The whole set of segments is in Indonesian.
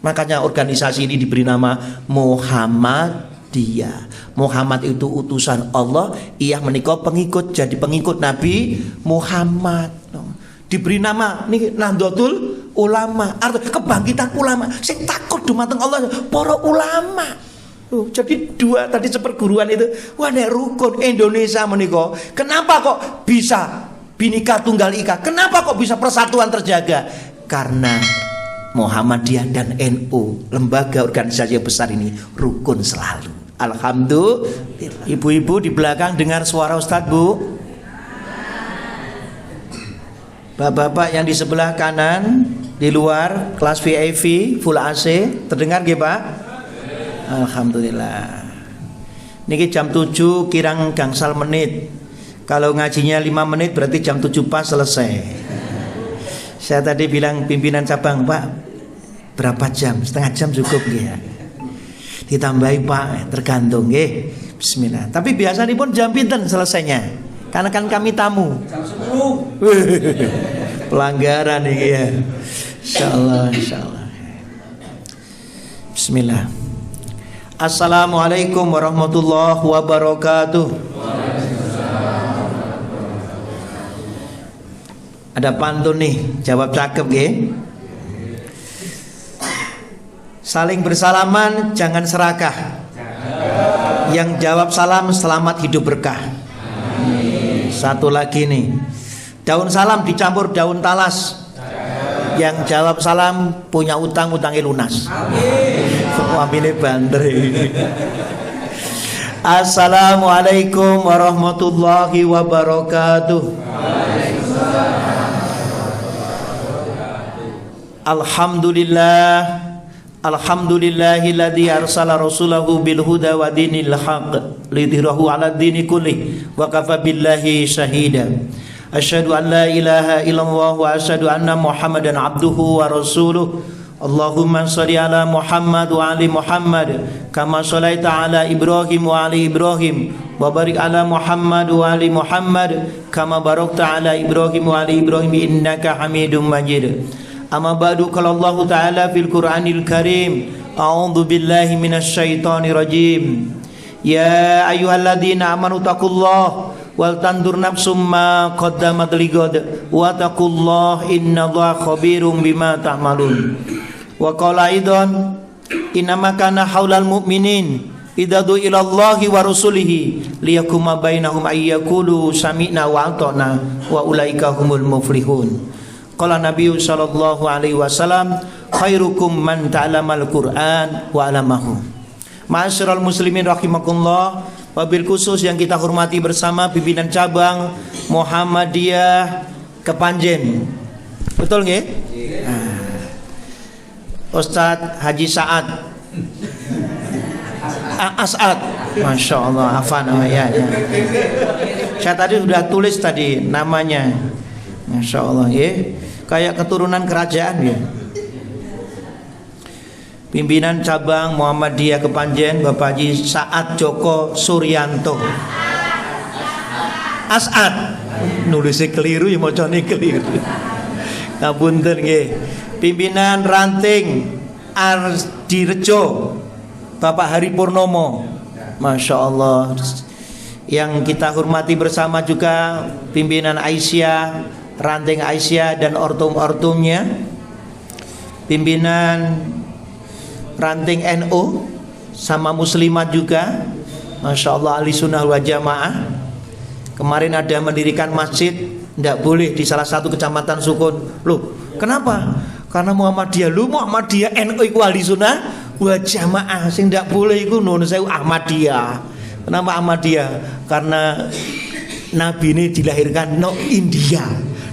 Makanya organisasi ini diberi nama Muhammadiyah. Muhammad itu utusan Allah, ia menika pengikut, jadi pengikut Nabi Muhammad. Diberi nama niki Nahdlatul Ulama, arti kebangkitan ulama. Sing takut dumateng Allah para ulama. Jadi dua tadi seperguruan itu, wah nek rukun Indonesia menika. Kenapa kok bisa Bhinneka Tunggal Ika? Kenapa kok bisa persatuan terjaga? Karena Muhammadiyah dan NU, lembaga organisasi yang besar ini rukun selalu. Alhamdulillah. Ibu-ibu di belakang dengar suara Ustadz, Bu? Bapak-bapak yang di sebelah kanan di luar kelas VIP full AC terdengar nggih, Pak? Alhamdulillah. Niki jam 7 kirang gangsal menit. Kalau ngajinya 5 menit berarti jam 7 pas selesai. Saya tadi bilang pimpinan cabang, Pak, berapa jam? Setengah jam cukup ya. Ditambahi Pak, tergantung nggih. Bismillah. Tapi biasanya pun jam pinten selesainya? Karena kan kami tamu. Jam 10. Pelanggaran iki ya. Insyaallah, insyaallah. Bismillah. Assalamualaikum warahmatullahi wabarakatuh. Ada pantun nih, jawab cakep ya. Saling bersalaman, jangan serakah. Yang jawab salam, selamat hidup berkah. Satu lagi nih, daun salam dicampur daun talas. Yang jawab salam punya utang, utangnya lunas. Ambilnya banter. Assalamualaikum warahmatullahi wabarakatuh. Alhamdulillah, alhamdulillahilladzi arsala rasulahu bil huda wa dinil haqq lidhirahu 'ala dini kulli wa kafa billahi shahida. Asyhadu an la ilaha illallah wa asyhadu anna Muhammadan abduhu wa rasuluh. Allahumma shalli ala Muhammad wa ali Muhammad kama shallaita ala Ibrahim wa ali Ibrahim wa barik ala Muhammad wa ali Muhammad kama barakta ala Ibrahim wa ali Ibrahim innaka Hamidum Majid. Amma ba'du, qala Allah Ta'ala fil Qur'anil Karim, a'udzu billahi minasy syaithanir rajim. Ya ayyuhalladzina amanu taqullaha wal tandur nafsum ma qaddamat lighad wa taqullaha innallaha khabirum bima ta'malun. Wa qala aidan innama kana haulal mu'minin idza du'ila Allahi wa rasulihi liyakuma bainahum ayyakulu sami'na wa ata'na wa ulaika humul muflihun. Qala Nabi sallallahu alaihi wasallam khairukum man ta'lamal Qur'an wa 'allamahu. Ma'asyiral muslimin rahimakumullah, wabil khusus yang kita hormati bersama pimpinan cabang Muhammadiyah Kepanjen. Betul nggih? Ustadz Haji Sa'ad As'ad, Masya Allah, hafal ya. Saya tadi sudah tulis tadi namanya, Masya Allah ya, kayak keturunan kerajaan ya. Pimpinan cabang Muhammadiyah Kepanjen Bapak Haji Sa'ad Joko Suryanto As'ad, nulisnya keliru ya, macane keliru. Ngapunten nggih. Pimpinan ranting Ardirejo Bapak Hari Purnomo, Masya Allah. Yang kita hormati bersama juga pimpinan Aisyah, ranting Aisyah dan ortum-ortumnya. Pimpinan ranting NU sama muslimat juga, Masya Allah, ahli sunnah wal jamaah. Kemarin ada mendirikan masjid, tidak boleh di salah satu kecamatan Sukun. Loh, kenapa? Karena Muhammadiyah, lu Muhammadiyah NU iku ahli sunnah wal jamaah, sing tidak boleh iku nun sewu Ahmadiyah. Kenapa Ahmadiyah? Karena Nabi ini dilahirkan no India,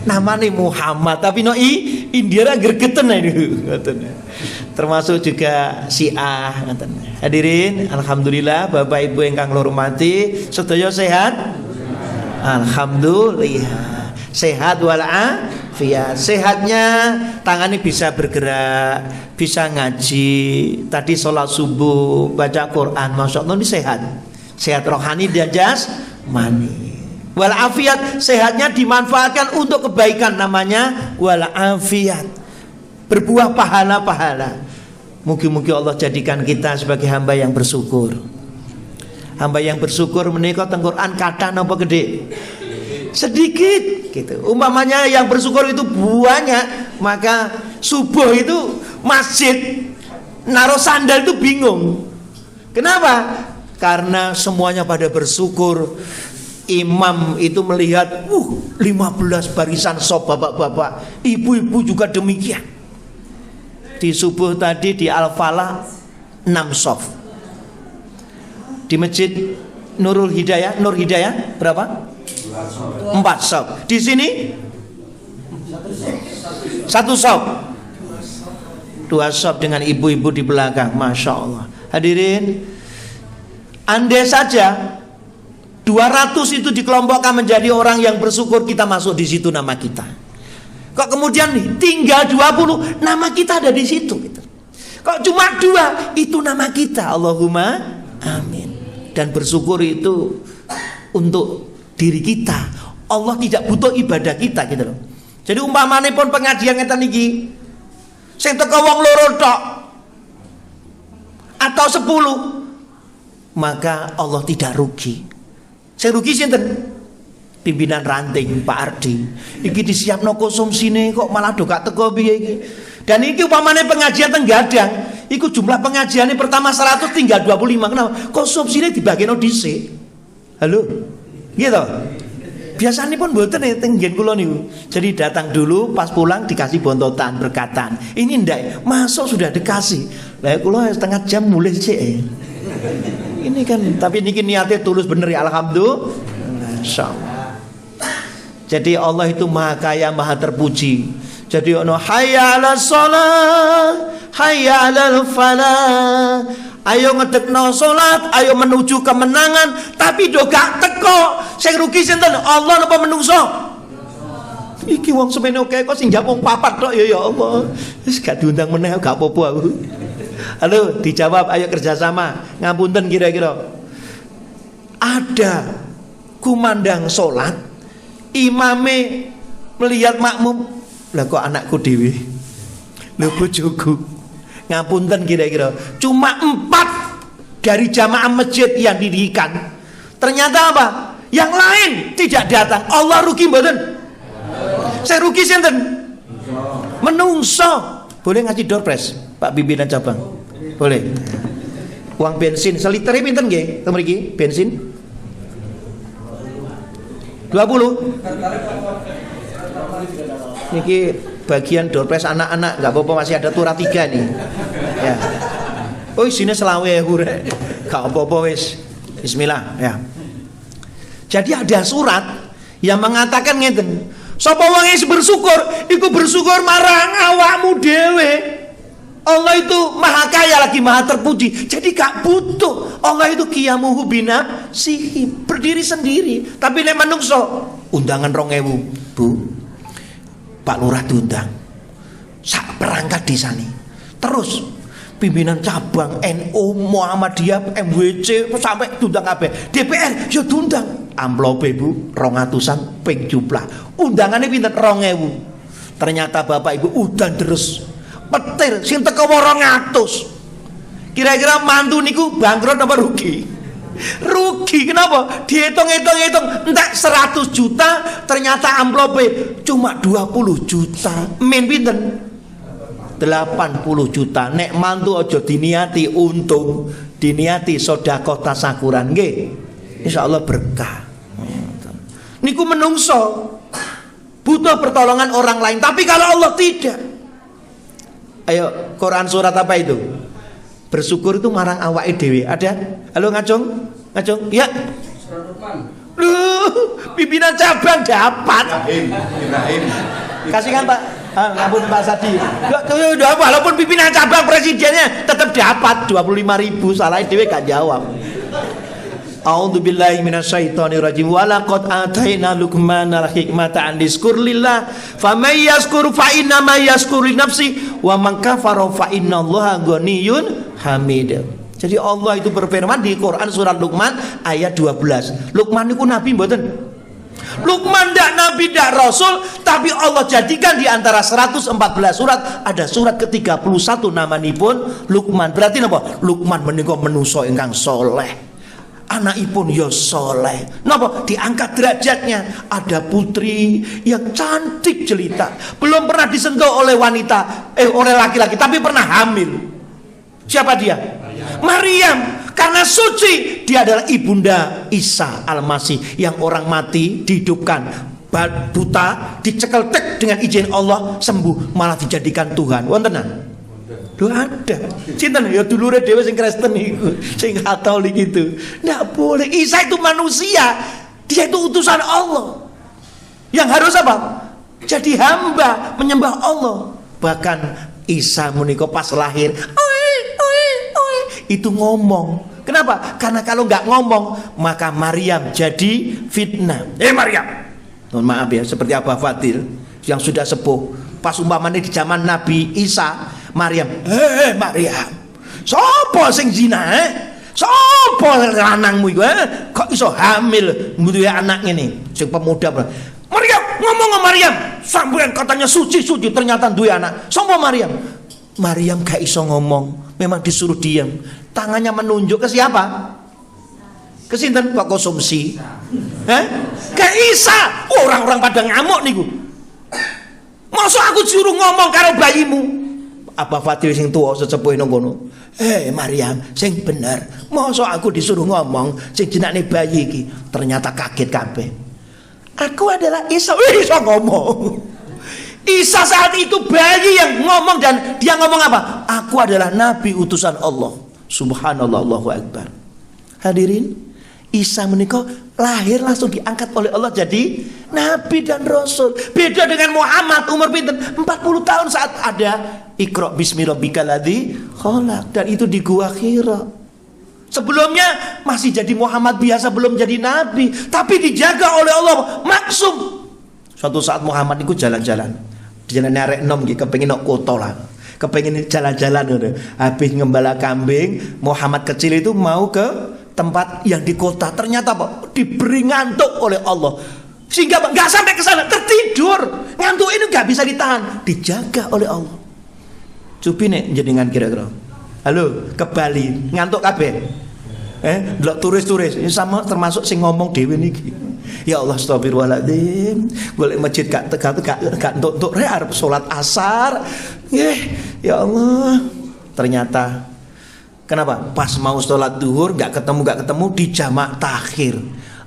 namanya Muhammad, tapi no India ra gregeten itu. Termasuk juga Syiah. Hadirin, alhamdulillah Bapak Ibu ingkang kula hormati, sedaya sehat? Alhamdulillah. Sehat walafiat. Sehatnya tangannya bisa bergerak, bisa ngaji, tadi sholat subuh, baca Quran, Masya Allah, ini sehat. Sehat rohani dan jasmani. Walafiat, sehatnya dimanfaatkan untuk kebaikan, namanya walafiat, berbuah pahala-pahala. Mugi-mugi Allah jadikan kita sebagai hamba yang bersyukur. Hamba yang bersyukur menika teng Quran kata napa gede? Sedikit gitu. Umpamanya yang bersyukur itu banyak, maka subuh itu masjid naruh sandal itu bingung. Kenapa? Karena semuanya pada bersyukur. Imam itu melihat 15 barisan sop bapak-bapak, ibu-ibu juga demikian. Di subuh tadi di Al-Falah 6 sop. Di masjid Nur Hidayah berapa? 4 sop. Di sini 1 sop. 2 sop dengan ibu-ibu di belakang. Masya Allah. Hadirin, andai saja 200 itu dikelompokkan menjadi orang yang bersyukur, kita masuk di situ nama kita. Kok kemudian tinggal 20, nama kita ada di situ gitu. Kok cuma 2, itu nama kita. Allahumma amin. Dan bersyukur itu untuk diri kita. Allah tidak butuh ibadah kita gitu loh. Jadi umpamane pun pengajian ngeten iki, sing teko wong loro tok atau 10, maka Allah tidak rugi. Saya rugi sinten? Pimpinan ranting Pak Ardi. Iki disiapno konsumsine kok malah do gak teko piye iki. Dan iki upamane pengajian teng Gadang, iku jumlah pengajiannya pertama 100 tinggal 25. Kenapa? Konsumsine dibagino dhisik. Halo. Gitu. Biasanya pun mboten teng nggen kula niku. Jadi datang dulu, pas pulang dikasih bontotan berkatan. Ini ndak, masuk sudah dikasih. Lah kula setengah jam mulai sik. Ini kan, tapi niki niatnya tulus bener ya, alhamdulillah. Insyaallah. Jadi Allah itu maha kaya, maha terpuji. Jadi ono hayya 'alas shalah, hayya 'alal falah. Ayo ngedekno salat, ayo menuju kemenangan, tapi do gak teko. Sing rugi sinten? Allah napa menungso? Iki wong semene oke kok sing njak wong 4 tok ya Allah. Wis gak diundang meneh gak apa-apa aku. Halo, dijawab, ayo kerjasama. Ngapunten kira-kira. Ada kumandang sholat, imame melihat makmum, lah kok anakku dewi, lho bojoku. Ngapunten kira-kira. Cuma 4 dari jamaah masjid yang didirikan. Ternyata apa? Yang lain tidak datang. Allah rugi mboten? Saya rugi sinten? Menungso. Boleh ngasih door prize Pak pimpinan cabang? Boleh. Uang bensin seliternya pinten nggih? Teng mriki bensin 20. Niki bagian door prize anak-anak, enggak apa-apa, masih ada turah 3 nih. Ya. Oh isine 20.000 rek. Enggak apa-apa wis. Bismillah ya. Jadi ada surat yang mengatakan ngeten. Sapa wong sing bersyukur, iku bersyukur marang awakmu dhewe. Allah itu maha kaya lagi maha terpuji. Jadi gak butuh. Allah itu qiyamuhu binafsihi, berdiri sendiri. Tapi nek manungso undangan 2.000, Bu. Pak Lurah diundang. Sak perangkat desa nih. Terus pimpinan cabang NU, Muhammadiyah, MWC sampai diundang kabeh. DPR yo diundang. Amplope Bu 200-an ping jumlah. Undangannya pinten 2.000. Ternyata Bapak Ibu udan terus. Petir sing teko 200. Kira-kira mantu niku bangkrut apa rugi? Rugi. Kenapa? Dihitung-hitung entek 100 juta, ternyata amplope cuma 20 juta. Min pinten? 80 juta. Nek mantu aja diniati untung, diniati sedekah tasakuran nggih. Insyaallah berkah. Niku menungso butuh pertolongan orang lain, tapi kalau Allah tidak. Ayo Quran surat apa itu? Bersyukur itu marang awake dhewe. Ada? Halo Ngacung? Ngacung? Ya. Pimpinan cabang dapat. Kasihkan Pak. Ngapun Pak Sadi. Walaupun pimpinan cabang presidennya tetap dapat 25.000, salah dhewe gak jawab. A'udzubillahi minasyaitonirrajim. Walaqad ataina Luqmanal hikmata an yashkur lillah famay yashkur fa inna ma yashkur li nafsi wa man kafara fa innallaha ghaniyyun hamid. Jadi Allah itu berfirman di Quran surat Luqman ayat 12. Luqman niku nabi mboten? Luqman tidak nabi, tidak rasul, tapi Allah jadikan di antara 114 surat ada surat ke-31 namanipun Luqman. Berarti napa? Luqman menika manusa ingkang saleh. Anakipun ya soleh. Napa? Diangkat derajatnya. Ada putri yang cantik jelita, belum pernah disentuh oleh wanita, oleh laki-laki, tapi pernah hamil. Siapa dia? Maryam. Karena suci, dia adalah ibunda Isa Al-Masih yang orang mati dihidupkan, buta dicekel tek dengan izin Allah sembuh, malah dijadikan Tuhan. Wontenan? Ada. Cinta ya dulure dhewe sing Kristen iku, sing Katolik itu. Enggak boleh. Isa itu manusia. Dia itu utusan Allah. Yang harus apa? Jadi hamba, menyembah Allah. Bahkan Isa menika pas lahir, itu ngomong. Kenapa? Karena kalau nggak ngomong, maka Maryam jadi fitnah. Maryam, mohon maaf ya, seperti Abah Fadil yang sudah sepuh, pas umpamanya di zaman Nabi Isa, Maryam, Maryam, sopo sing zina, sopo lanangmu iku, kok iso hamil duwe anak ini, sing pemuda. Maryam, ngomong Maryam, sampeyan katanya suci, ternyata duwe anak. Sopo Maryam? Maryam gak iso ngomong, memang disuruh diam. Tangannya menunjuk ke siapa? Ke sinten? Kok konsumsi? Ke Isa. Orang-orang pada ngamuk niku. Masa aku disuruh ngomong karo bayimu? Abah Fadil sing tuwa sesepuh nang kono. Maryam, sing bener. Masa aku disuruh ngomong sing jenenge bayi iki? Ternyata kaget kabeh. Aku adalah Isa. Isa ngomong. Isa saat itu bayi yang ngomong, dan dia ngomong apa? Aku adalah nabi utusan Allah. Subhanallah, Allahu Akbar. Hadirin, Isa menika lahir langsung diangkat oleh Allah jadi nabi dan rasul. Beda dengan Muhammad, umur pinten? 40 tahun saat ada Iqra bismi rabbikal ladzi khalaq, dan itu di Gua Hira. Sebelumnya masih jadi Muhammad biasa, belum jadi nabi, tapi dijaga oleh Allah maksum. Suatu saat Muhammad itu jalan-jalan, jalan arek enom iki kepengin nok kota lah. Kepengin jalan-jalan gitu. Habis ngembala kambing, Muhammad kecil itu mau ke tempat yang di kota. Ternyata apa? Diberi ngantuk oleh Allah, sehingga nggak sampai ke sana, tertidur. Ngantuk ini nggak bisa ditahan, dijaga oleh Allah. Cupi nih jenengan kira-kira. Halo, ke Bali ngantuk kabeh. Delok turis-turis ini sama termasuk sing ngomong dhewe niki. Ya Allah, astagfirullahaladzim, golek masjid gak untuk arep salat asar. Ya Allah. Ternyata kenapa? Pas mau sholat duhur gak ketemu di jamak takhir.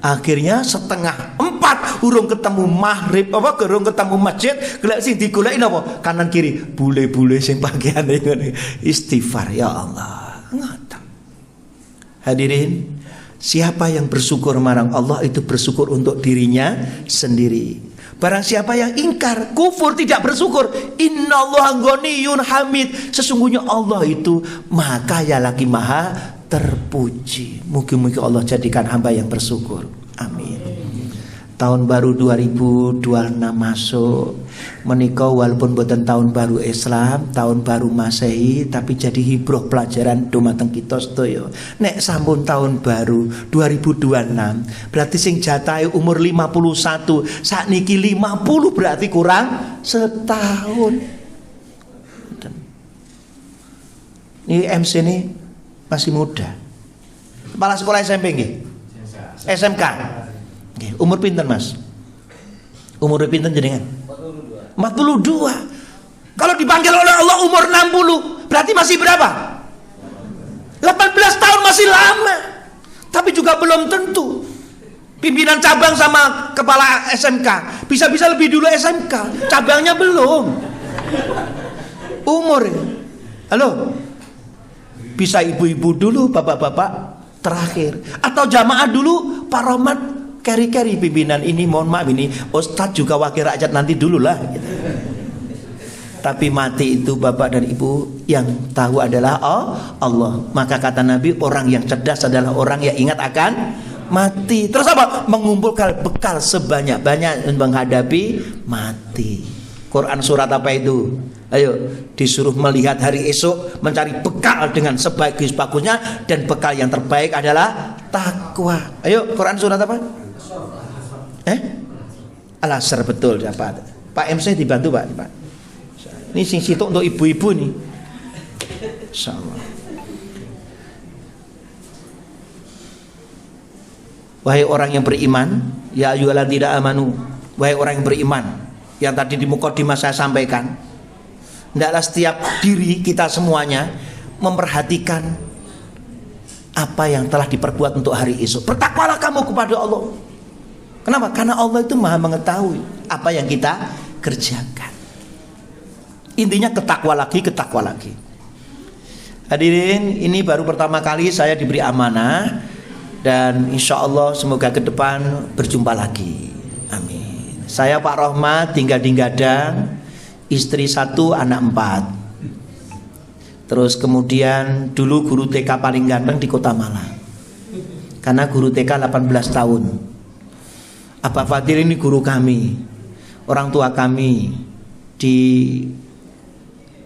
Akhirnya 3:30 urung ketemu maghrib, urung ketemu masjid, golek sing digoleki napa? Kanan kiri, bule-bule sing pakaiane ngene. Istighfar, ya Allah. Ngoten. Hadirin, siapa yang bersyukur marang Allah itu bersyukur untuk dirinya sendiri. Barang siapa yang ingkar, kufur, tidak bersyukur, innallaha ghaniyun hamid, sesungguhnya Allah itu maha kaya lagi maha terpuji. Mugi-mugi Allah jadikan hamba yang bersyukur. Amin. Tahun baru 2026 masuk, menika walaupun boten tahun baru Islam, tahun baru Masehi, tapi jadi hibroh pelajaran dumateng kita sedaya. Nek sampun tahun baru 2026, berarti sing jatahe umur 51, sakniki 50, berarti kurang setahun. Ini MC ini masih muda. Kepala sekolah SMP nggih? SMK. Umur pinten Mas? Umur pinten jenengan? 42. Kalau dipanggil oleh Allah umur 60, berarti masih berapa? 18 tahun, masih lama. Tapi juga belum tentu pimpinan cabang sama kepala SMK bisa lebih dulu SMK, cabangnya belum. Umur. Halo. Bisa ibu-ibu dulu, bapak-bapak terakhir, atau jamaah dulu, Pak Rohmat keri-keri pimpinan ini, mohon maaf ini Ustadz juga wakil rakyat nanti dulu lah gitu. Tapi mati itu bapak dan ibu yang tahu adalah Allah. Maka kata Nabi, orang yang cerdas adalah orang yang ingat akan mati. Terus apa? Mengumpulkan bekal sebanyak-banyak menghadapi mati. Quran surat apa itu? Ayo, disuruh melihat hari esok, mencari bekal dengan sebagus-bagusnya, dan bekal yang terbaik adalah takwa. Ayo, Quran surat apa? Al-Azhar betul dapat. Pak MC dibantu Pak. Ini sing sitok untuk ibu-ibu nih. Insyaallah. Wahai orang yang beriman, ya ayyuhalladzina amanu, wahai orang yang beriman, yang tadi di mukadimah saya sampaikan, hendaklah setiap diri kita semuanya memperhatikan apa yang telah diperbuat untuk hari esok. Bertakwalah kamu kepada Allah. Kenapa? Karena Allah itu Maha mengetahui apa yang kita kerjakan. Intinya ketakwa lagi. Hadirin, ini baru pertama kali saya diberi amanah, dan insya Allah semoga ke depan berjumpa lagi. Amin. Saya Pak Rohmat, tinggal di Gadang, istri 1, anak 4. Terus kemudian dulu guru TK paling ganteng di Kota Malang, karena guru TK 18 tahun. Abah Fadil ini guru kami, orang tua kami di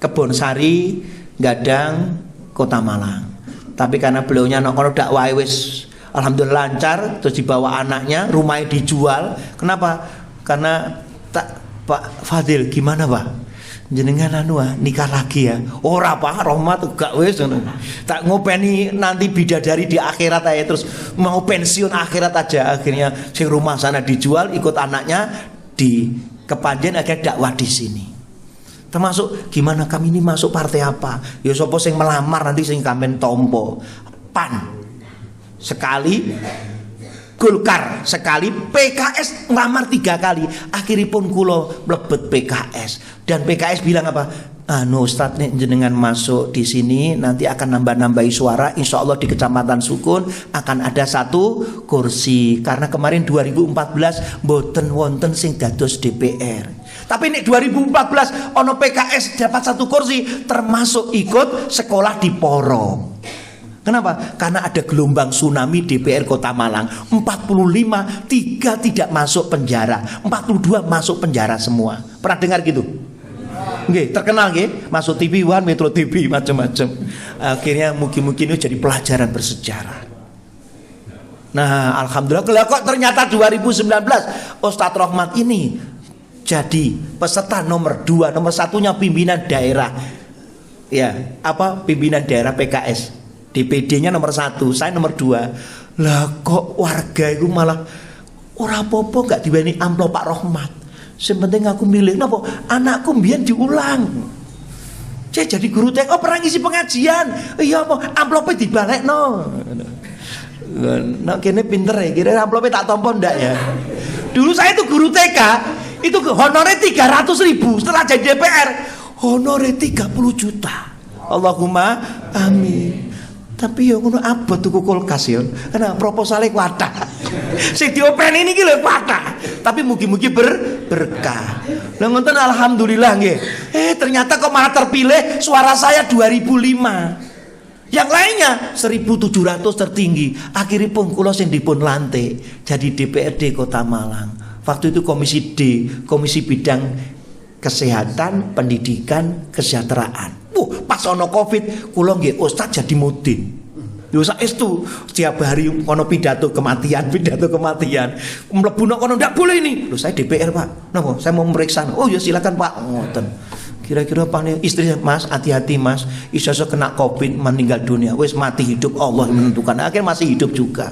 Kebon Sari, Gadang, Kota Malang. Tapi karena beliaunya nongkrong dakwah wis alhamdulillah lancar, terus dibawa anaknya, rumahnya dijual. Kenapa? Karena Pak Fadil, gimana Pak? Jenengan nikah lagi ya? Ora Pak, Rohmat gak wis ngono. Tak ngopeni nanti bidadari di akhirat aja, terus mau pensiun akhirat aja. Akhirnya sing rumah sana dijual, ikut anaknya di Kepanjen, akhirnya dakwah di sini. Termasuk gimana kami ini masuk partai apa? Ya sapa sing melamar nanti sing kamen tompo. PAN sekali, Golkar sekali, PKS ngelamar 3 kali. Akhiripun kula mlebet PKS. Dan PKS bilang apa? Ustaz nih jenengan masuk di sini nanti akan nambah-nambahi suara. Insya Allah di Kecamatan Sukun akan ada 1 kursi. Karena kemarin 2014 mboten wonten sing dados DPR. Tapi nek 2014 ono PKS dapat 1 kursi, termasuk ikut sekolah di Porong. Kenapa? Karena ada gelombang tsunami DPR Kota Malang. 45, 3 tidak masuk penjara, 42 masuk penjara semua. Pernah dengar gitu? Nggih, terkenal nggih, masuk TV One, Metro TV, macam-macam. Akhirnya mungkin itu jadi pelajaran bersejarah. Nah, alhamdulillah kok ternyata 2019 Ustadz Rohmat ini jadi peserta nomor 2, nomor 1-nya pimpinan daerah. Ya, pimpinan daerah PKS. DPD-nya nomor 1, saya nomor 2. Lah kok warga itu malah ora apa-apa gak diweni amplop Pak Rohmat. Yang penting aku milih. Napa? Anakku mbiyen diulang. Saya jadi guru TK, pernah ngisi pengajian. Iya apa? Amplopnya dibalekno. Nah kene pinter ya, kira amplopnya tak tompo ndak ya. Dulu saya itu guru TK, itu honornya 300.000. Setelah jadi DPR, honornya 30 juta. Allahumma amin. Tapi ya ngono abot tuku kulkas ya. Karena proposalnya kuatah. Sing diopeni niki lho kuatah. Tapi mugi-mugi berkah. Lah ngoten alhamdulillah nggih. Ternyata kok malah terpilih suara saya 2005. Yang lainnya 1700 tertinggi. Akhirnya pun kula sing dipun lantik jadi DPRD Kota Malang. Waktu itu Komisi D, Komisi Bidang Kesehatan, Pendidikan, Kesejahteraan. Pas ono Covid, kula nggih Ustaz jadi mudin. Yo saestu setiap hari ono pidato kematian. Mlebu nang kono ndak boleh ini. Loh saya DPR, Pak. Napa? Saya mau memeriksa. Oh ya silakan, Pak. Ngoten. Kira-kira Pak istri Mas, hati-hati Mas. Iso kena Covid meninggal dunia. Wis mati hidup Allah yang menentukan. Akhirnya masih hidup juga.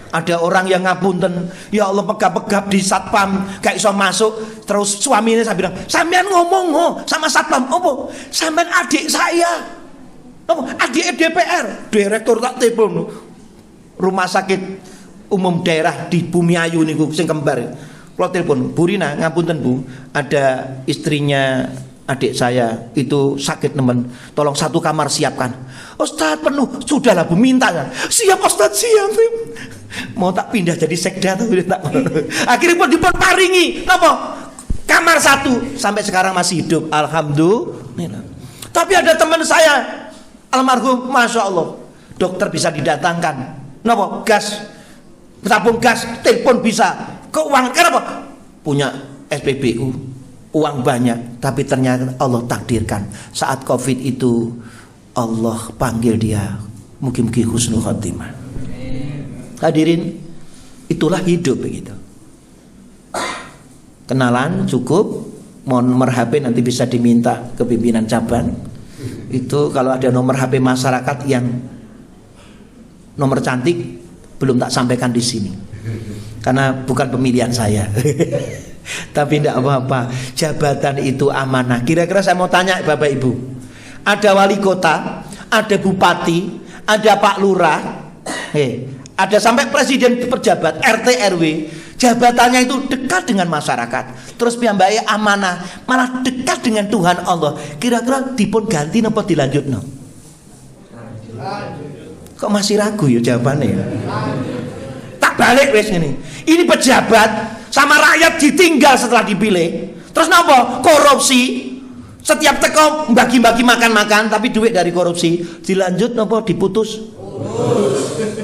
Ada orang yang ngapunten, ya Allah pegap-pegap di satpam gak iso masuk. Terus suaminya saya bilang, sampean ngomong sama satpam, apa? Sampean adik saya, apa? Adik DPR, direktur tak telepon rumah sakit umum daerah di Bumiayu niku sing kembar. Kalau telepon, Bu Rina, ngapunten Bu, ada istrinya adik saya itu sakit nemen, tolong 1 kamar siapkan. Ustaz penuh, sudahlah Bu, minta ya. Siap Ustaz, siap. Mau tak pindah jadi sekda tapi tak. Akhirnya pun dipun paringi napa? Kamar 1 sampai sekarang masih hidup, alhamdulillah. Tapi ada teman saya almarhum, masya Allah, dokter bisa didatangkan. Napa? Gas, tabung gas, telepon bisa. Keuangan kenapa? Punya SPBU, uang banyak. Tapi ternyata Allah takdirkan saat Covid itu Allah panggil dia, mungkin-mungkin husnul khotimah. Hadirin, itulah hidup begitu. kenalan cukup. Mau nomor HP nanti bisa diminta ke pimpinan cabang. Itu kalau ada nomor HP masyarakat yang nomor cantik belum tak sampaikan di sini. Karena bukan pemilihan saya. Tapi tidak apa-apa. Jabatan itu amanah. Kira-kira saya mau tanya Bapak Ibu. Ada wali kota, ada bupati, ada Pak Lurah, ada sampai presiden pejabat RT RW. Jabatannya itu dekat dengan masyarakat. Terus piyambake amanah, malah dekat dengan Tuhan Allah. Kira-kira dipun ganti napa dilanjutno? Kok masih ragu ya jawabannya ya? Tak balik wes ini. Ini pejabat sama rakyat ditinggal setelah dipilih. Terus napa? Korupsi. Setiap teko bagi-bagi makan-makan tapi duit dari korupsi. Dilanjut napa diputus?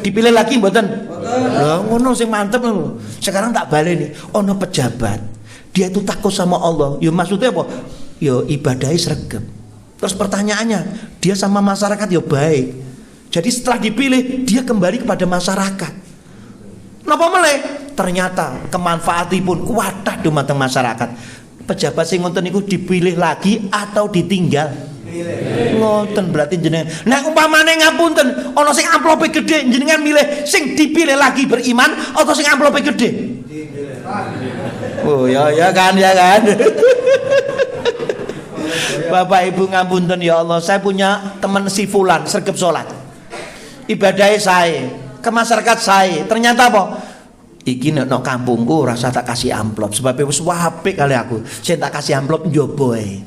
Dipilih lagi mboten? Lah ngono sing mantep lho. Sekarang tak balik nih. Ono pejabat, dia itu takut sama Allah. Ya maksudnya apa? Ya ibadahnya sregep. Terus pertanyaannya, dia sama masyarakat ya baik. Jadi setelah dipilih dia kembali kepada masyarakat. Napa meleh? Ternyata kemanfaatipun kuatah dumateng masyarakat. Pejabat sing ngoten niku dipilih lagi atau ditinggal? Ngoten berarti jenengan. Nek umpamane ngapunten, ana sing amplope gede, jenengan milih sing dipilih lagi beriman atau sing amplope gede? Oh ya kan. Bapak Ibu ngapunten ya Allah, saya punya teman si fulan sregep salat. Ibadahnya saya, ke masyarakat saya. Ternyata apa? Iki nek nang kampungku rasa tak kasih amplop sebab wis apik kali aku. Sing tak kasih amplop njobo ae.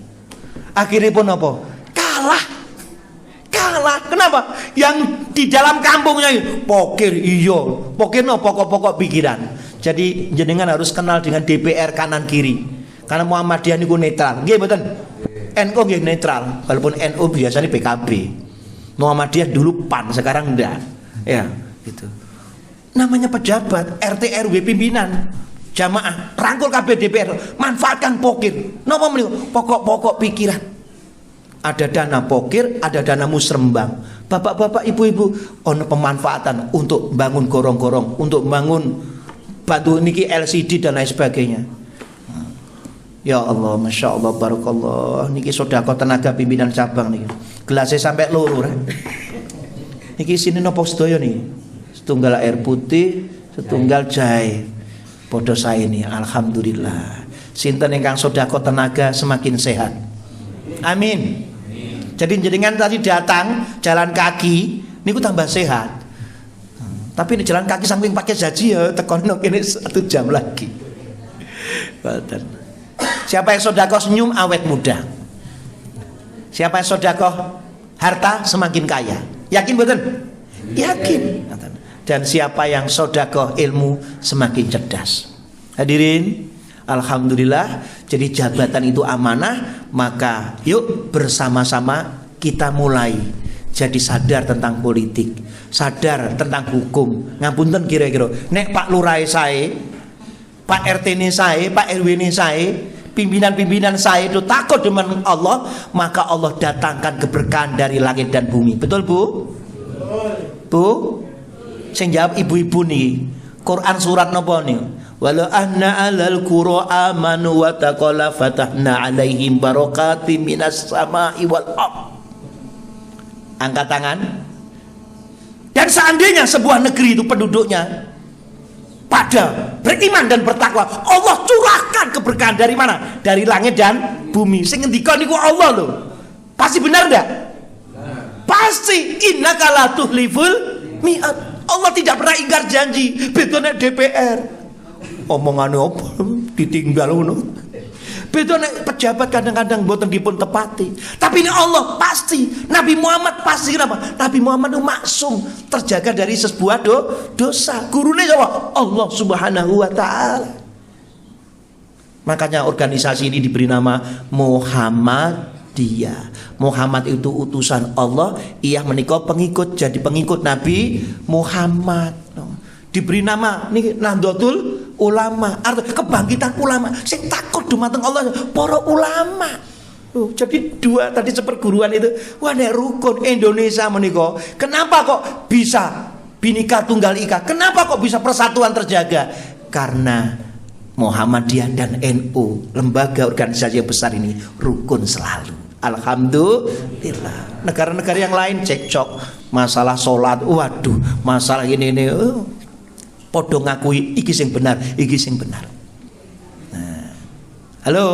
Akhirnya pun apa? Kalah. Kenapa? Yang di dalam kampungnya pokir iya. Pokir no pokok-pokok pikiran. Jadi jenengan harus kenal dengan DPR kanan kiri. Karena Muhammadiyah niku netral. Nggih mboten? NU nggih netral. Walaupun NU biasanya PKB. Muhammadiyah dulu PAN, sekarang enggak. Ya, gitu. Namanya pejabat, RT RW pimpinan, jamaah, rangkul kabeh DPR, manfaatkan pokir. Napa meniku? Pokok-pokok pikiran. Ada dana pokir, ada dana musrembang. Bapak-bapak, ibu-ibu, ono pemanfaatan untuk bangun gorong-gorong, untuk bangun bantu niki LCD dan lain sebagainya. Ya Allah, masya Allah, barakallah. Niki sedekah tenaga pimpinan cabang niki. Gelasnya sampai loro. Niki sini nopo sedaya niki. Setunggal air putih, setunggal jahe. Podo saya ini, alhamdulillah. Sinten ingkang sedekah tenaga semakin sehat. Amin. Jadi jenengan tadi datang jalan kaki, niku tambah sehat. Tapi jalan kaki samping pakai jaji ya, tekono kene 1 jam lagi. Siapa yang sedekah senyum awet muda. Siapa yang sedekah harta semakin kaya. Yakin betul? Yakin. Dan siapa yang sedekah ilmu semakin cerdas. Hadirin, alhamdulillah. Jadi jabatan itu amanah. Maka yuk bersama-sama kita mulai jadi sadar tentang politik, sadar tentang hukum. Ngapunten kira-kira nek Pak Lurah saya, Pak RT ini saya, Pak RW ini saya, pimpinan-pimpinan saya itu takut dengan Allah, maka Allah datangkan keberkahan dari langit dan bumi. Betul Bu? Bu? Sing jawab ibu-ibu nih. Quran surat napa nih? Wala anna alal qura amanu wa taqala fatahna alaihim barakatim minas sama'i wal ardh. Angkat tangan. Dan seandainya sebuah negeri itu penduduknya pada beriman dan bertakwa, Allah curahkan keberkahan dari mana? Dari langit dan bumi. Sing ngendika niku Allah loh. Pasti benar enggak? Pasti. Innaka la tuhliful mi'ad. Allah tidak pernah ingkar janji. Bedone DPR. Omongane apa? Ditinggal ngono. Bedone pejabat kadang-kadang mboten dipun tepati. Tapi ini Allah pasti. Nabi Muhammad pasti. Kenapa? Nabi Muhammad itu maksum, terjaga dari sebuah dosa. Gurune sapa? Allah Subhanahu wa taala. Makanya organisasi ini diberi nama Muhammadiyah. Muhammad itu utusan Allah, ia menika pengikut, jadi pengikut Nabi Muhammad. Diberi nama niki Nahdlatul Ulama, artinya kebangkitan ulama. Sing takut dumateng Allah para ulama. Jadi dua tadi seperguruan itu, wah nek rukun Indonesia menika. Kenapa kok bisa Bhinneka Tunggal Ika? Kenapa kok bisa persatuan terjaga? Karena Muhammadiyah dan NU, lembaga organisasi yang besar ini rukun selalu. Alhamdulillah. Negara-negara yang lain cekcok masalah sholat, waduh, masalah ini podo ngakui iki sing benar, iki sing benar. Nah. Halo,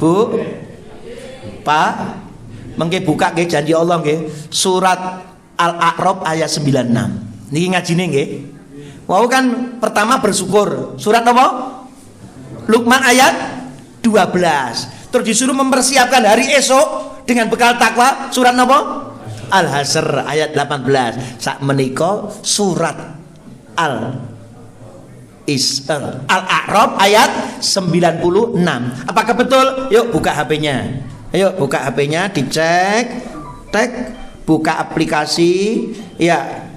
Bu, Pak, mengke buka nggih janji Allah nggih, surat Al-A'raf ayat 96. Niki ngajine nggih. Wau kan pertama bersyukur. Surat apa? Luqman ayat 12. Terus disuruh mempersiapkan hari esok dengan bekal takwa. Surat apa? Al-Hasr ayat 18. Sak menika surat Al-A'raf ayat 96. Apakah betul? Yuk buka HP-nya. Ayo buka HP-nya, dicek, buka aplikasi. Ya,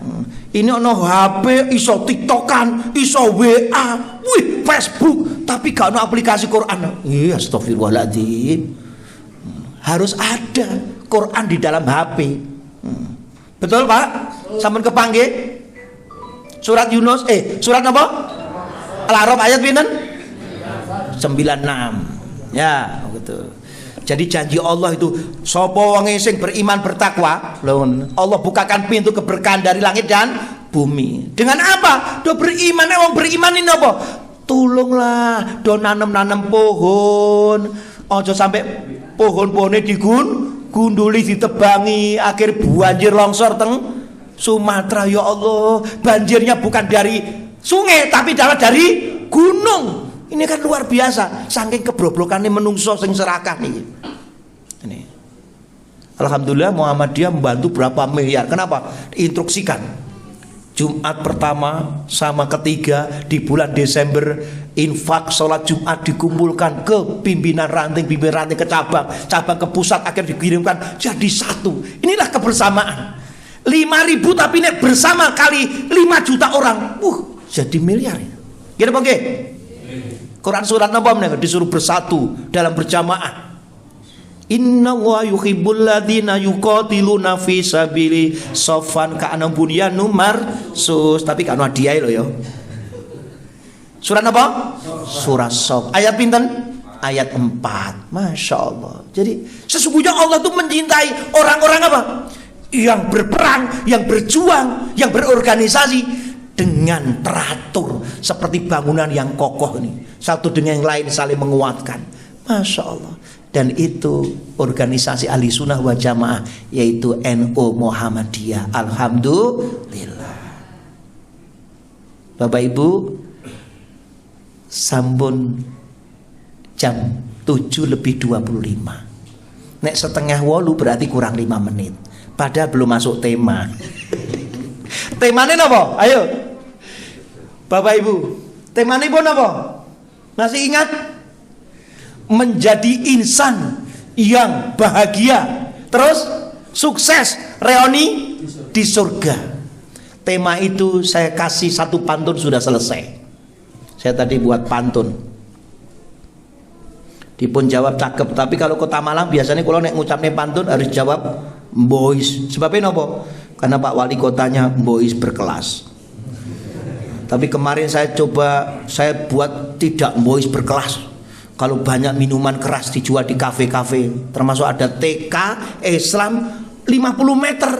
ini ono HP iso TikTokan, iso WA, wih Facebook, tapi gak ono aplikasi Quran. Iya, astagfirullahaladzim. Harus ada Quran di dalam HP. Betul Pak? Sampun kepanggih? Surat Yunus, surat apa? Al-A'raf ayat pinten? 96. Ya, betul. Jadi janji Allah itu sapa wong sing beriman bertakwa, Allah bukakan pintu keberkahan dari langit dan bumi. Dengan apa? Do beriman, wong beriman ini apa? Tulunglah do nanem pohon. Aja sampai pohon-pohone gunduli ditebangi, akhir banjir longsor teng Sumatera. Ya Allah, banjirnya bukan dari sungai tapi dari gunung. Ini kan luar biasa, saking kebroblokannya menungso sing serakah nih. Ini. Alhamdulillah Muhammadiyah membantu berapa miliar. Kenapa? Diinstruksikan. Jumat pertama sama ketiga di bulan Desember, infak sholat Jumat dikumpulkan ke pimpinan ranting ke cabang ke pusat, akhirnya dikirimkan jadi satu. Inilah kebersamaan. 5.000 tapi nek bersama kali 5 juta orang, jadi miliar. Gini Bang Ge? Quran surat apa disuruh bersatu dalam berjamaah. Inna wa yuhibbul ladzina yuqatiluna fi sabili saffan ka'annahum bunyanun marsus. Tapi kan hadiah lho ya. Surat apa? Surat Shaf. Ayat pinten? Ayat 4. Masya Allah. Jadi sesungguhnya Allah itu mencintai orang-orang apa? Yang berperang, yang berjuang, yang berorganisasi dengan teratur seperti bangunan yang kokoh ini, satu dengan yang lain saling menguatkan. Masya Allah. Dan itu organisasi ahli sunnah wal jamaah, yaitu NU Muhammadiyah. Alhamdulillah. Bapak Ibu, sampun jam 7:25. Nek setengah 8 berarti kurang 5 menit. Padahal belum masuk tema. Temanya apa? Ayo Bapak Ibu, temanya pun apa? Masih ingat? Menjadi insan yang bahagia, terus sukses, reuni di surga. Tema itu saya kasih satu pantun sudah selesai. Saya tadi buat pantun, dipun jawab cakep. Tapi kalau Kota Malang biasanya kalau nek ngucapnya pantun harus jawab mbois. Sebabnya apa? Karena Pak Wali Kotanya mbois berkelas. Tapi kemarin saya buat tidak mbois berkelas. Kalau banyak minuman keras dijual di kafe-kafe, termasuk ada TK Islam 50 meter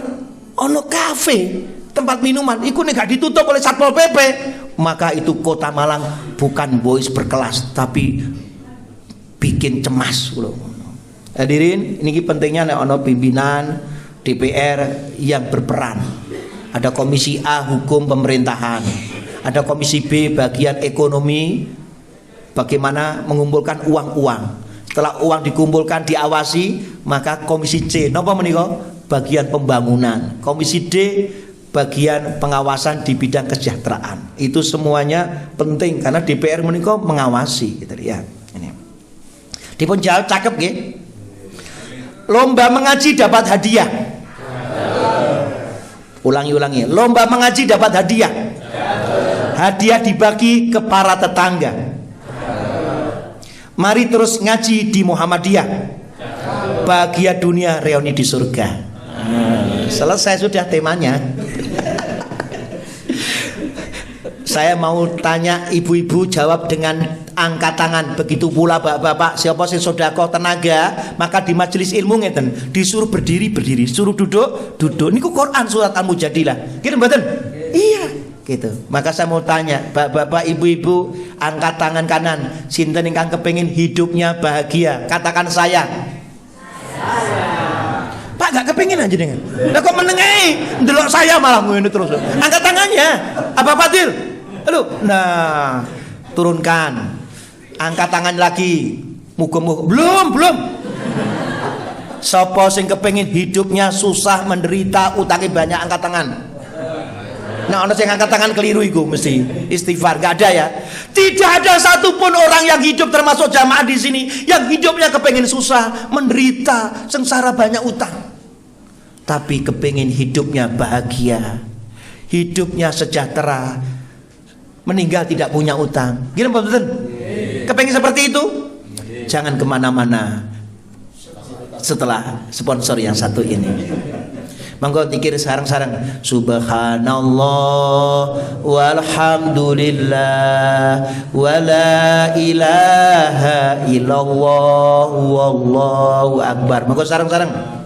ono kafe tempat minuman, itu gak ditutup oleh Satpol PP, maka itu Kota Malang bukan boys berkelas tapi bikin cemas. Hadirin, ini pentingnya nek ono pimpinan DPR yang berperan. Ada komisi A hukum pemerintahan, ada komisi B bagian ekonomi, bagaimana mengumpulkan uang-uang. Setelah uang dikumpulkan diawasi, maka komisi C napa menika bagian pembangunan, komisi D bagian pengawasan di bidang kesejahteraan. Itu semuanya penting karena DPR menika mengawasi gitu ya. Ini. Dipun jawab cakep nggih. Lomba mengaji dapat hadiah. Ulangi. Lomba mengaji dapat hadiah. Hadiah dibagi ke para tetangga. Mari terus ngaji di Muhammadiyah. Bahagia dunia, reuni di surga. Selesai sudah temanya. Saya mau tanya ibu-ibu jawab dengan angkat tangan. Begitu pula bapak-bapak, siapa sing sedekah tenaga, maka di majelis ilmu ngeten, disuruh berdiri, suruh duduk. Niku Quran surat Al-Mujadilah. Gitu mboten? Iya, gitu. Maka saya mau tanya, bapak-bapak, ibu-ibu, angkat tangan kanan. Sinten ingkang kepengin hidupnya bahagia? Katakan saya. Pak gak kepengin aja dengan. Lah kok menengai? Ndelok saya malah ngene terus. Angkat tangannya. Apa Fadil? Halo. Nah, turunkan. Angkat tangan lagi. Muga-muga. Belum. Sapa sing kepengin hidupnya susah, menderita, utangi banyak, angkat tangan. Nah, ono sing angkat tangan keliru iku mesti istighfar. Gak ada ya. Tidak ada satupun orang yang hidup termasuk jamaah di sini yang hidupnya kepengin susah, menderita, sengsara, banyak utang. Tapi kepengin hidupnya bahagia, hidupnya sejahtera, meninggal tidak punya utang. Gini Pak Betul? Kepengin seperti itu? Jangan kemana-mana setelah sponsor yang satu ini. Monggo dikir sarang-sarang. Subhanallah walhamdulillah wala ilaha illallah wallahu akbar. Monggo sarang-sarang.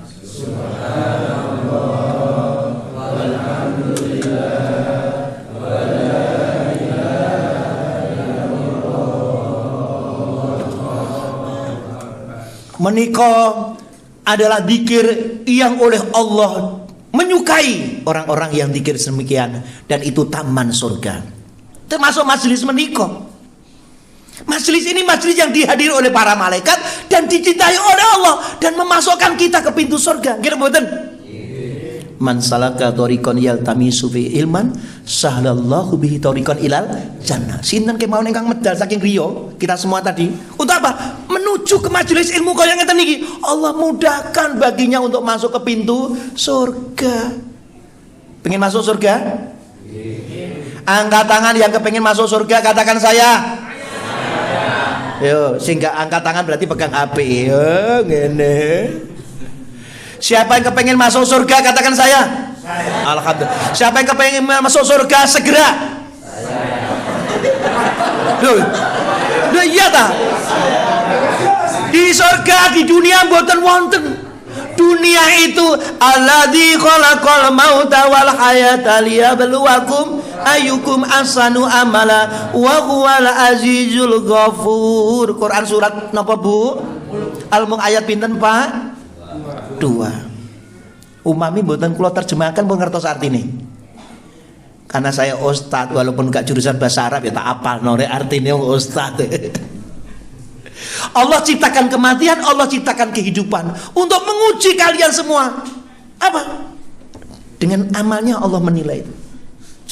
Menikah adalah zikir yang oleh Allah menyukai orang-orang yang zikir demikian, dan itu taman surga. Termasuk majelis menikah. Majelis ini majelis yang dihadiri oleh para malaikat dan dicintai oleh Allah dan memasukkan kita ke pintu surga. Gitu betul? Man salaka thoriqan yaltamisu fi ilman sahlallahu bihi thoriqan ilal jannah. Sinten kemawon ingkang medal saking riyo kita semua tadi. Untuk apa? Menuju ke majelis ilmu kaya ngeten niki. Allah mudahkan baginya untuk masuk ke pintu surga. Pengen masuk surga? Angkat tangan yang kepengen masuk surga, katakan saya. Yo, sehingga angkat tangan berarti pegang HP. Yo, ngene. Siapa yang kepengen masuk surga, katakan saya. Alhamdulillah. Siapa yang kepengen masuk surga segera? Loh, iya ta? Di surga, di dunia mboten wonten. Dunia itu alladzi khalaqal mauta wal hayata liyabluwakum ayyukum ahsanu amala wa huwal azizul ghafur. Quran surat napa Bu? Al-Mulk ayat pinten Pak? 2. Umami mboten kula terjemahkan pun ngertos artine. Karena saya ustad walaupun gak jurusan bahasa Arab ya tak apal nore artine wong ustad. Allah ciptakan kematian, Allah ciptakan kehidupan untuk menguji kalian semua. Apa? Dengan amalnya Allah menilai itu.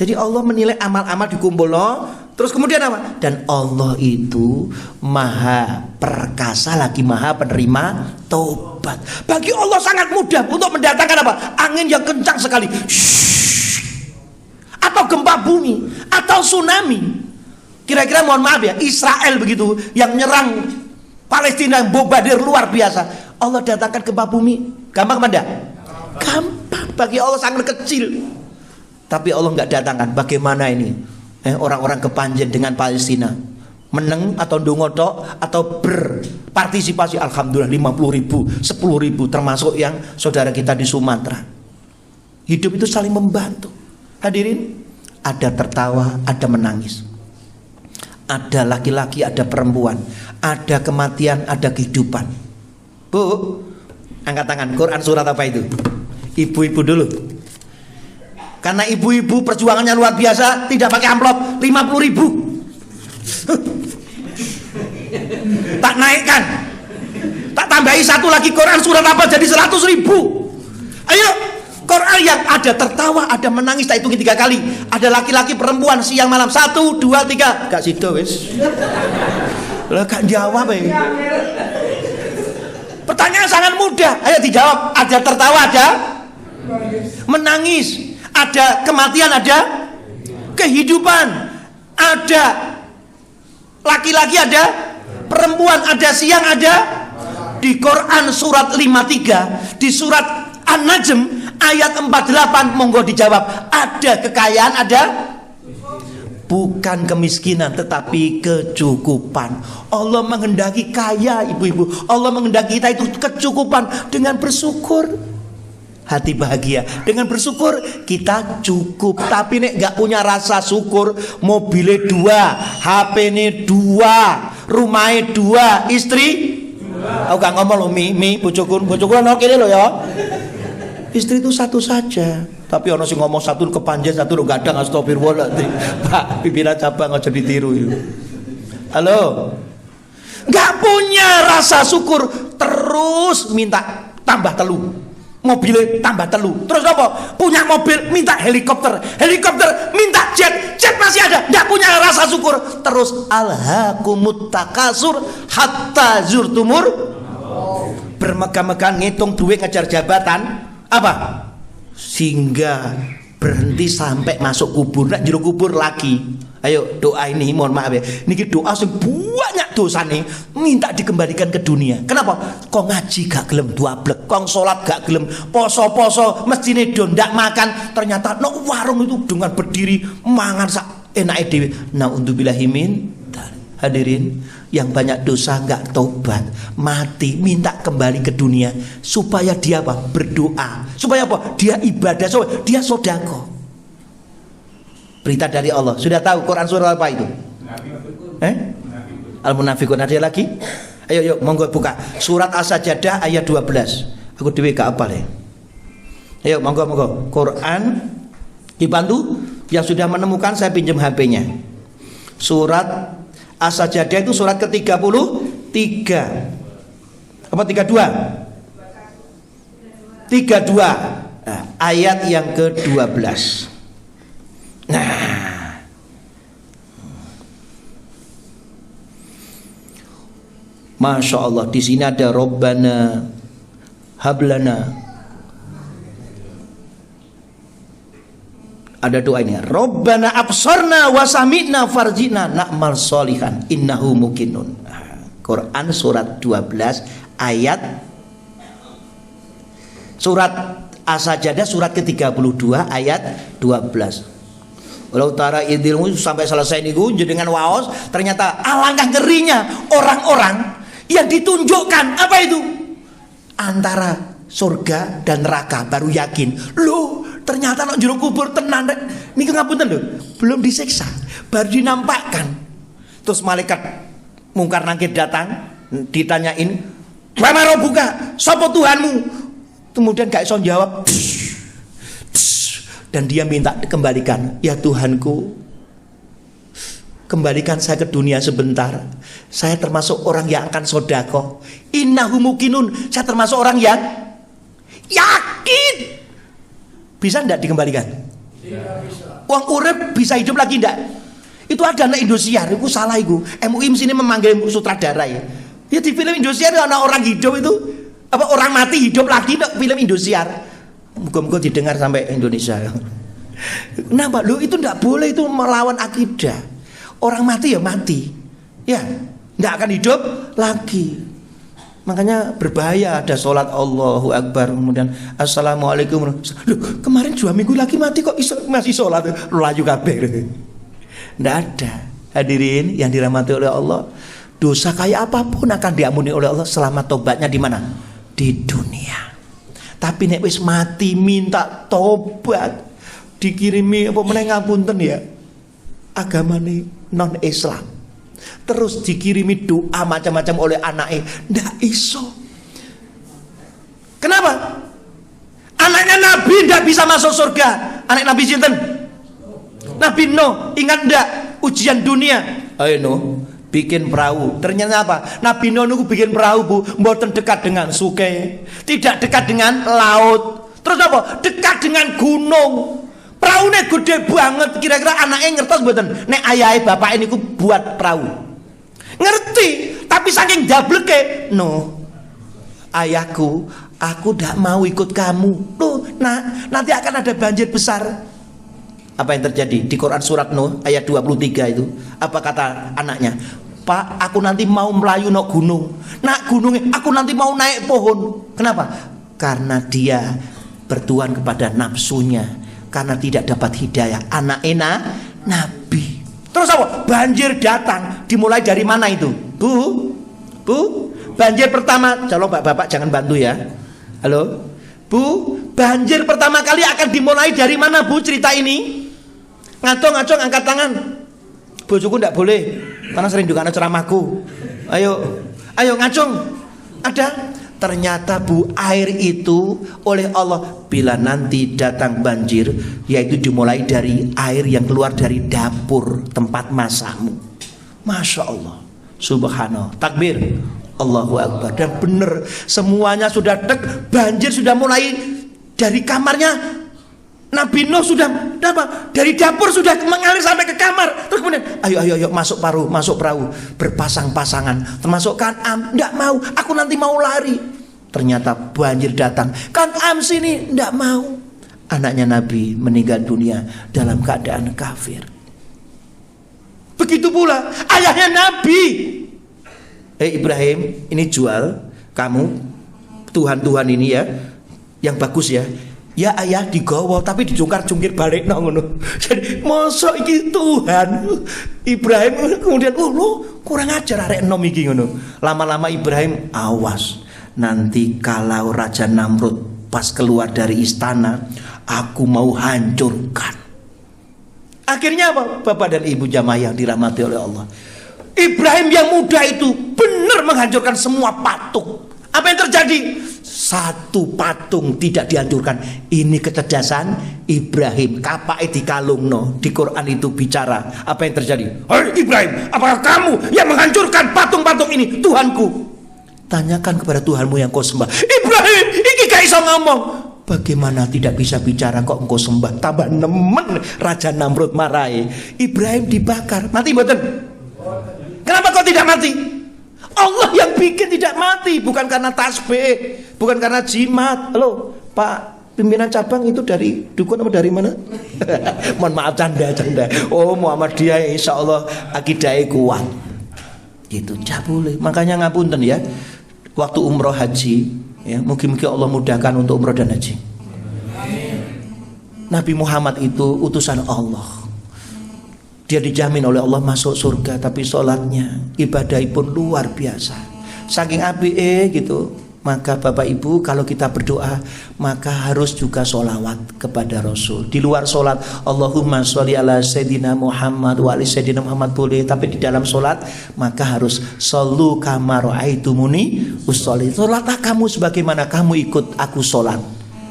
Jadi Allah menilai amal-amal dikumpulno, terus kemudian apa? Dan Allah itu maha perkasa lagi maha penerima taubat. Bagi Allah sangat mudah untuk mendatangkan apa? Angin yang kencang sekali, atau gempa bumi, atau tsunami. Kira-kira mohon maaf ya, Israel begitu yang menyerang Palestina, yang bombardir luar biasa. Allah datangkan gempa bumi, gampang mana? Gampang. Bagi Allah sangat kecil. Tapi Allah nggak datangkan. Bagaimana ini? Orang-orang kepanjen dengan Palestina meneng atau ndongoto atau berpartisipasi, alhamdulillah 50.000, 10.000, termasuk yang saudara kita di Sumatera. Hidup itu saling membantu. Hadirin, ada tertawa, ada menangis. Ada laki-laki, ada perempuan, ada kematian, ada kehidupan. Bu, angkat tangan. Quran surat apa itu? Ibu-ibu dulu. Karena ibu-ibu perjuangannya luar biasa, tidak pakai amplop, 50.000. Tak naikkan, tak tambahi satu lagi. Quran surat apa jadi 100.000? Ayo, Quran yang ada tertawa, ada menangis, tak hitungin 3 kali. Ada laki-laki, perempuan, siang malam, 1, 2, 3. Gak sido wis. Lah gak jawab ya. Pertanyaan sangat mudah. Ayo dijawab. Ada tertawa, ada menangis. Ada kematian, ada kehidupan, ada laki-laki, ada perempuan, ada siang, ada. Di Quran surat 53, di surat An-Najm ayat 48, monggo dijawab. Ada kekayaan, ada bukan kemiskinan tetapi kecukupan. Allah menghendaki kaya ibu-ibu. Allah menghendaki kita itu kecukupan dengan bersyukur. Hati bahagia dengan bersyukur kita cukup. Tapi nek gak punya rasa syukur, mobilnya 2, HP ini 2, rumahnya 2, istri 2. Aku gak ngomong loh mi bojoku ono kene lho ya. Istri itu satu saja. Tapi ono sing ngomong satu kepanjen, satu lo gadang, astagfirullahaladzim. Pak, pimpinan cabang aja ditiru itu. Halo. Gak punya rasa syukur, terus minta tambah telu. Mobilnya tambah telu. Terus apa? Punya mobil minta helikopter, helikopter minta jet, jet masih ada. Gak punya rasa syukur. Terus alhaakumut takasur hatta zurtumur. Bermegah-megah ngitung duit ngejar jabatan. Apa? Sehingga berhenti sampai masuk kubur. Nak jero kubur lagi. Ayo doa ini, mohon maaf ya. Niki doa sing banyak dosa nih, minta dikembalikan ke dunia. Kenapa? Kok ngaji gak gelem duablek, kok sholat gak gelem, poso-poso mestine do ndak makan, ternyata no warung itu dengan berdiri mangan sak enake dhewe. Naudzubillahi min. Hadirin yang banyak dosa nggak taubat, mati minta kembali ke dunia supaya dia apa? Berdoa. Supaya apa? Dia ibadah, supaya dia sodako. Berita dari Allah. Sudah tahu Quran surah apa itu? Al-Munafiqun. Ada lagi? Ayo yuk monggo buka surat As-Sajdah ayat 12. Aku dhewe gak apal ya. Ayo monggo Quran dibantu. Yang sudah menemukan saya pinjam HP-nya. Surat As-Sajdah itu surat ke-33. Apa 32? 32. Nah, ayat yang ke-12. Nah. Masya Allah, di sini ada Rabbana hablana. Ada doa ini, Rabbana absorna wa sami'na farjina na'mal solihan innahu mukinun. Quran surat 12 ayat surat As-Sajdah surat ke-32 ayat 12. Walau tara idilmu sampai selesai niku jenengan waos, ternyata alangkah ngerinya orang-orang yang ditunjukkan apa itu? Antara surga dan neraka baru yakin. Loh, ternyata nak jero kubur tenan rek. Niki ngapunten lho, belum disiksa, baru dinampakkan. Terus malaikat mungkar nakir datang, ditanyain, "Wa ma rabbuka? Sapa Tuhanmu?" Kemudian gak iso jawab. Dan dia minta dikembalikan, "Ya Tuhanku, kembalikan saya ke dunia sebentar. Saya termasuk orang yang akan sodako. Innahu mukinun. Saya termasuk orang yang yakin." Bisa enggak dikembalikan? Tidak bisa. Uang urip bisa hidup lagi enggak? Itu ada anak Indosiar, itu salah itu. MUI sini memanggil sutradara ya. Ya di film Indosiar ada orang hidup itu, apa orang mati hidup lagi film Indosiar. Moga-moga didengar sampai Indonesia. Kenapa? Loh itu enggak boleh, itu melawan akidah. Orang mati ya mati. Ya, enggak akan hidup lagi. Makanya berbahaya, ada sholat Allahu Akbar, kemudian Assalamualaikum. Loh, kemarin 2 minggu lagi mati kok masih sholat, layu kabeh. Nggak ada. Hadirin yang dirahmati oleh Allah, dosa kayak apapun akan diampuni oleh Allah selama tobatnya di mana? Di dunia. Tapi nek wis mati minta tobat, dikirimi apa meneh ngapunten ya, agamane non Islam, terus dikirimi doa macam-macam oleh anaknya, ndak iso. Kenapa? Anaknya Nabi ndak bisa masuk surga. Anak Nabi sinten? Nabi Nuh. Ingat ndak ujian dunia? Ayo Nuh, bikin perahu. Ternyata apa? Nabi Nuh niku bikin perahu Bu, mboten dekat dengan sungai, tidak dekat dengan laut. Terus apa? Dekat dengan gunung. Perahunya gede banget. Kira-kira anaknya ngertos mboten nek ayahe bapak niku buat perahu? Ngerti, tapi saking dableke, "No, ayahku, aku tidak mau ikut kamu." Loh, nah, nanti akan ada banjir besar. Apa yang terjadi di Quran surat Nuh ayat 23 itu? Apa kata anaknya? "Pak, aku nanti mau melayu nak gunung. Nak gunungnya, aku nanti mau naik pohon." Kenapa? Karena dia bertuan kepada nafsunya, karena tidak dapat hidayah. Anak Nabi. Terus apa? Banjir datang. Dimulai dari mana itu? Bu, banjir pertama. Kalau bapak jangan bantu ya. Halo, Bu, banjir pertama kali akan dimulai dari mana, Bu, cerita ini? Ngacong angkat tangan. Bojoku ndak boleh karena sering dengar ceramahku. Ayo ngacung. Ada. Ternyata Bu, air itu oleh Allah bila nanti datang banjir, yaitu dimulai dari air yang keluar dari dapur tempat masakmu. Masya Allah, subhanallah, takbir, Allahu Akbar. Dan benar, semuanya sudah banjir sudah mulai dari kamarnya Nabi Nuh, sudah dari dapur sudah mengalir sampai ke kamar. Terus kemudian ayo masuk perahu berpasang-pasangan, termasuk Kan'am. Enggak mau, aku nanti mau lari. Ternyata banjir datang. Kan'am sini enggak mau. Anaknya Nabi meninggal dunia dalam keadaan kafir. Begitu pula ayahnya Nabi. Ibrahim, ini jual kamu Tuhan ini ya, yang bagus ya. Ya ayah digawa tapi dijungkar-jungkir balik ngono. Jadi mosok iki Tuhan. Ibrahim kemudian lo kurang ajar arek enom iki ngono. Lama-lama Ibrahim, awas. Nanti kalau Raja Namrud pas keluar dari istana, aku mau hancurkan. Akhirnya apa? Bapak dan Ibu jamaah yang dirahmati oleh Allah, Ibrahim yang muda itu benar menghancurkan semua patung. Apa yang terjadi? Satu patung tidak dihancurkan. Ini kecerdasan Ibrahim. Kapake dikalungno. Di Quran itu bicara. Apa yang terjadi? Hei Ibrahim, apakah kamu yang menghancurkan patung-patung ini? Tuhanku. Tanyakan kepada Tuhanmu yang kau sembah. Ibrahim, iki gak iso ngomong. Bagaimana tidak bisa bicara kok engkau sembah? Tambah nemen Raja Namrud marahi. Ibrahim dibakar. Mati mboten? Kenapa kok tidak mati? Allah yang bikin tidak mati, bukan karena tasbih, bukan karena jimat. Halo, Pak pimpinan cabang itu dari dukun apa dari mana? Mohon maaf, canda. Oh, Muhammadiyah insya Allah akidahnya kuat. Gitu, boleh. Makanya ngapunten ya, waktu umroh haji, ya mungkin Allah mudahkan untuk umroh dan haji. Nabi Muhammad itu utusan Allah. Dia dijamin oleh Allah masuk surga, tapi sholatnya, ibadahnya pun luar biasa. Saking apike gitu. Maka Bapak Ibu, kalau kita berdoa, maka harus juga sholawat kepada Rasul. Di luar sholat, Allahumma sholli ala Sayyidina Muhammad wa ali Sayyidina Muhammad boleh, tapi di dalam sholat maka harus shollu kama ra'aitumuni usolli. Sholatlah kamu sebagaimana kamu ikut aku sholat.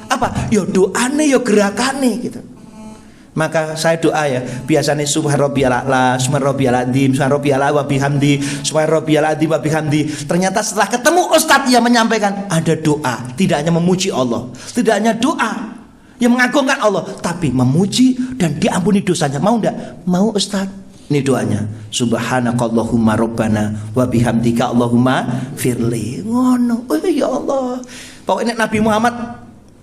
Apa? Ya doane, ya gerakane gitu. Maka saya doa ya, biasanya subhanarabbiyal a'la, subhanarabbiyal azim, subhanarabbiyal wa bihamdi, subhanarabbiyal azim wa bihamdi. Ternyata setelah ketemu ustadz yang menyampaikan, ada doa, tidak hanya memuji Allah, tidak hanya doa yang mengagungkan Allah, tapi memuji dan diampuni dosanya. Mau enggak? Mau ustadz. Ini doanya, subhanakallahumma rabbana wa bihamdika Allahumma firli. Ngono. Oh ya Allah. Pokoknya Nabi Muhammad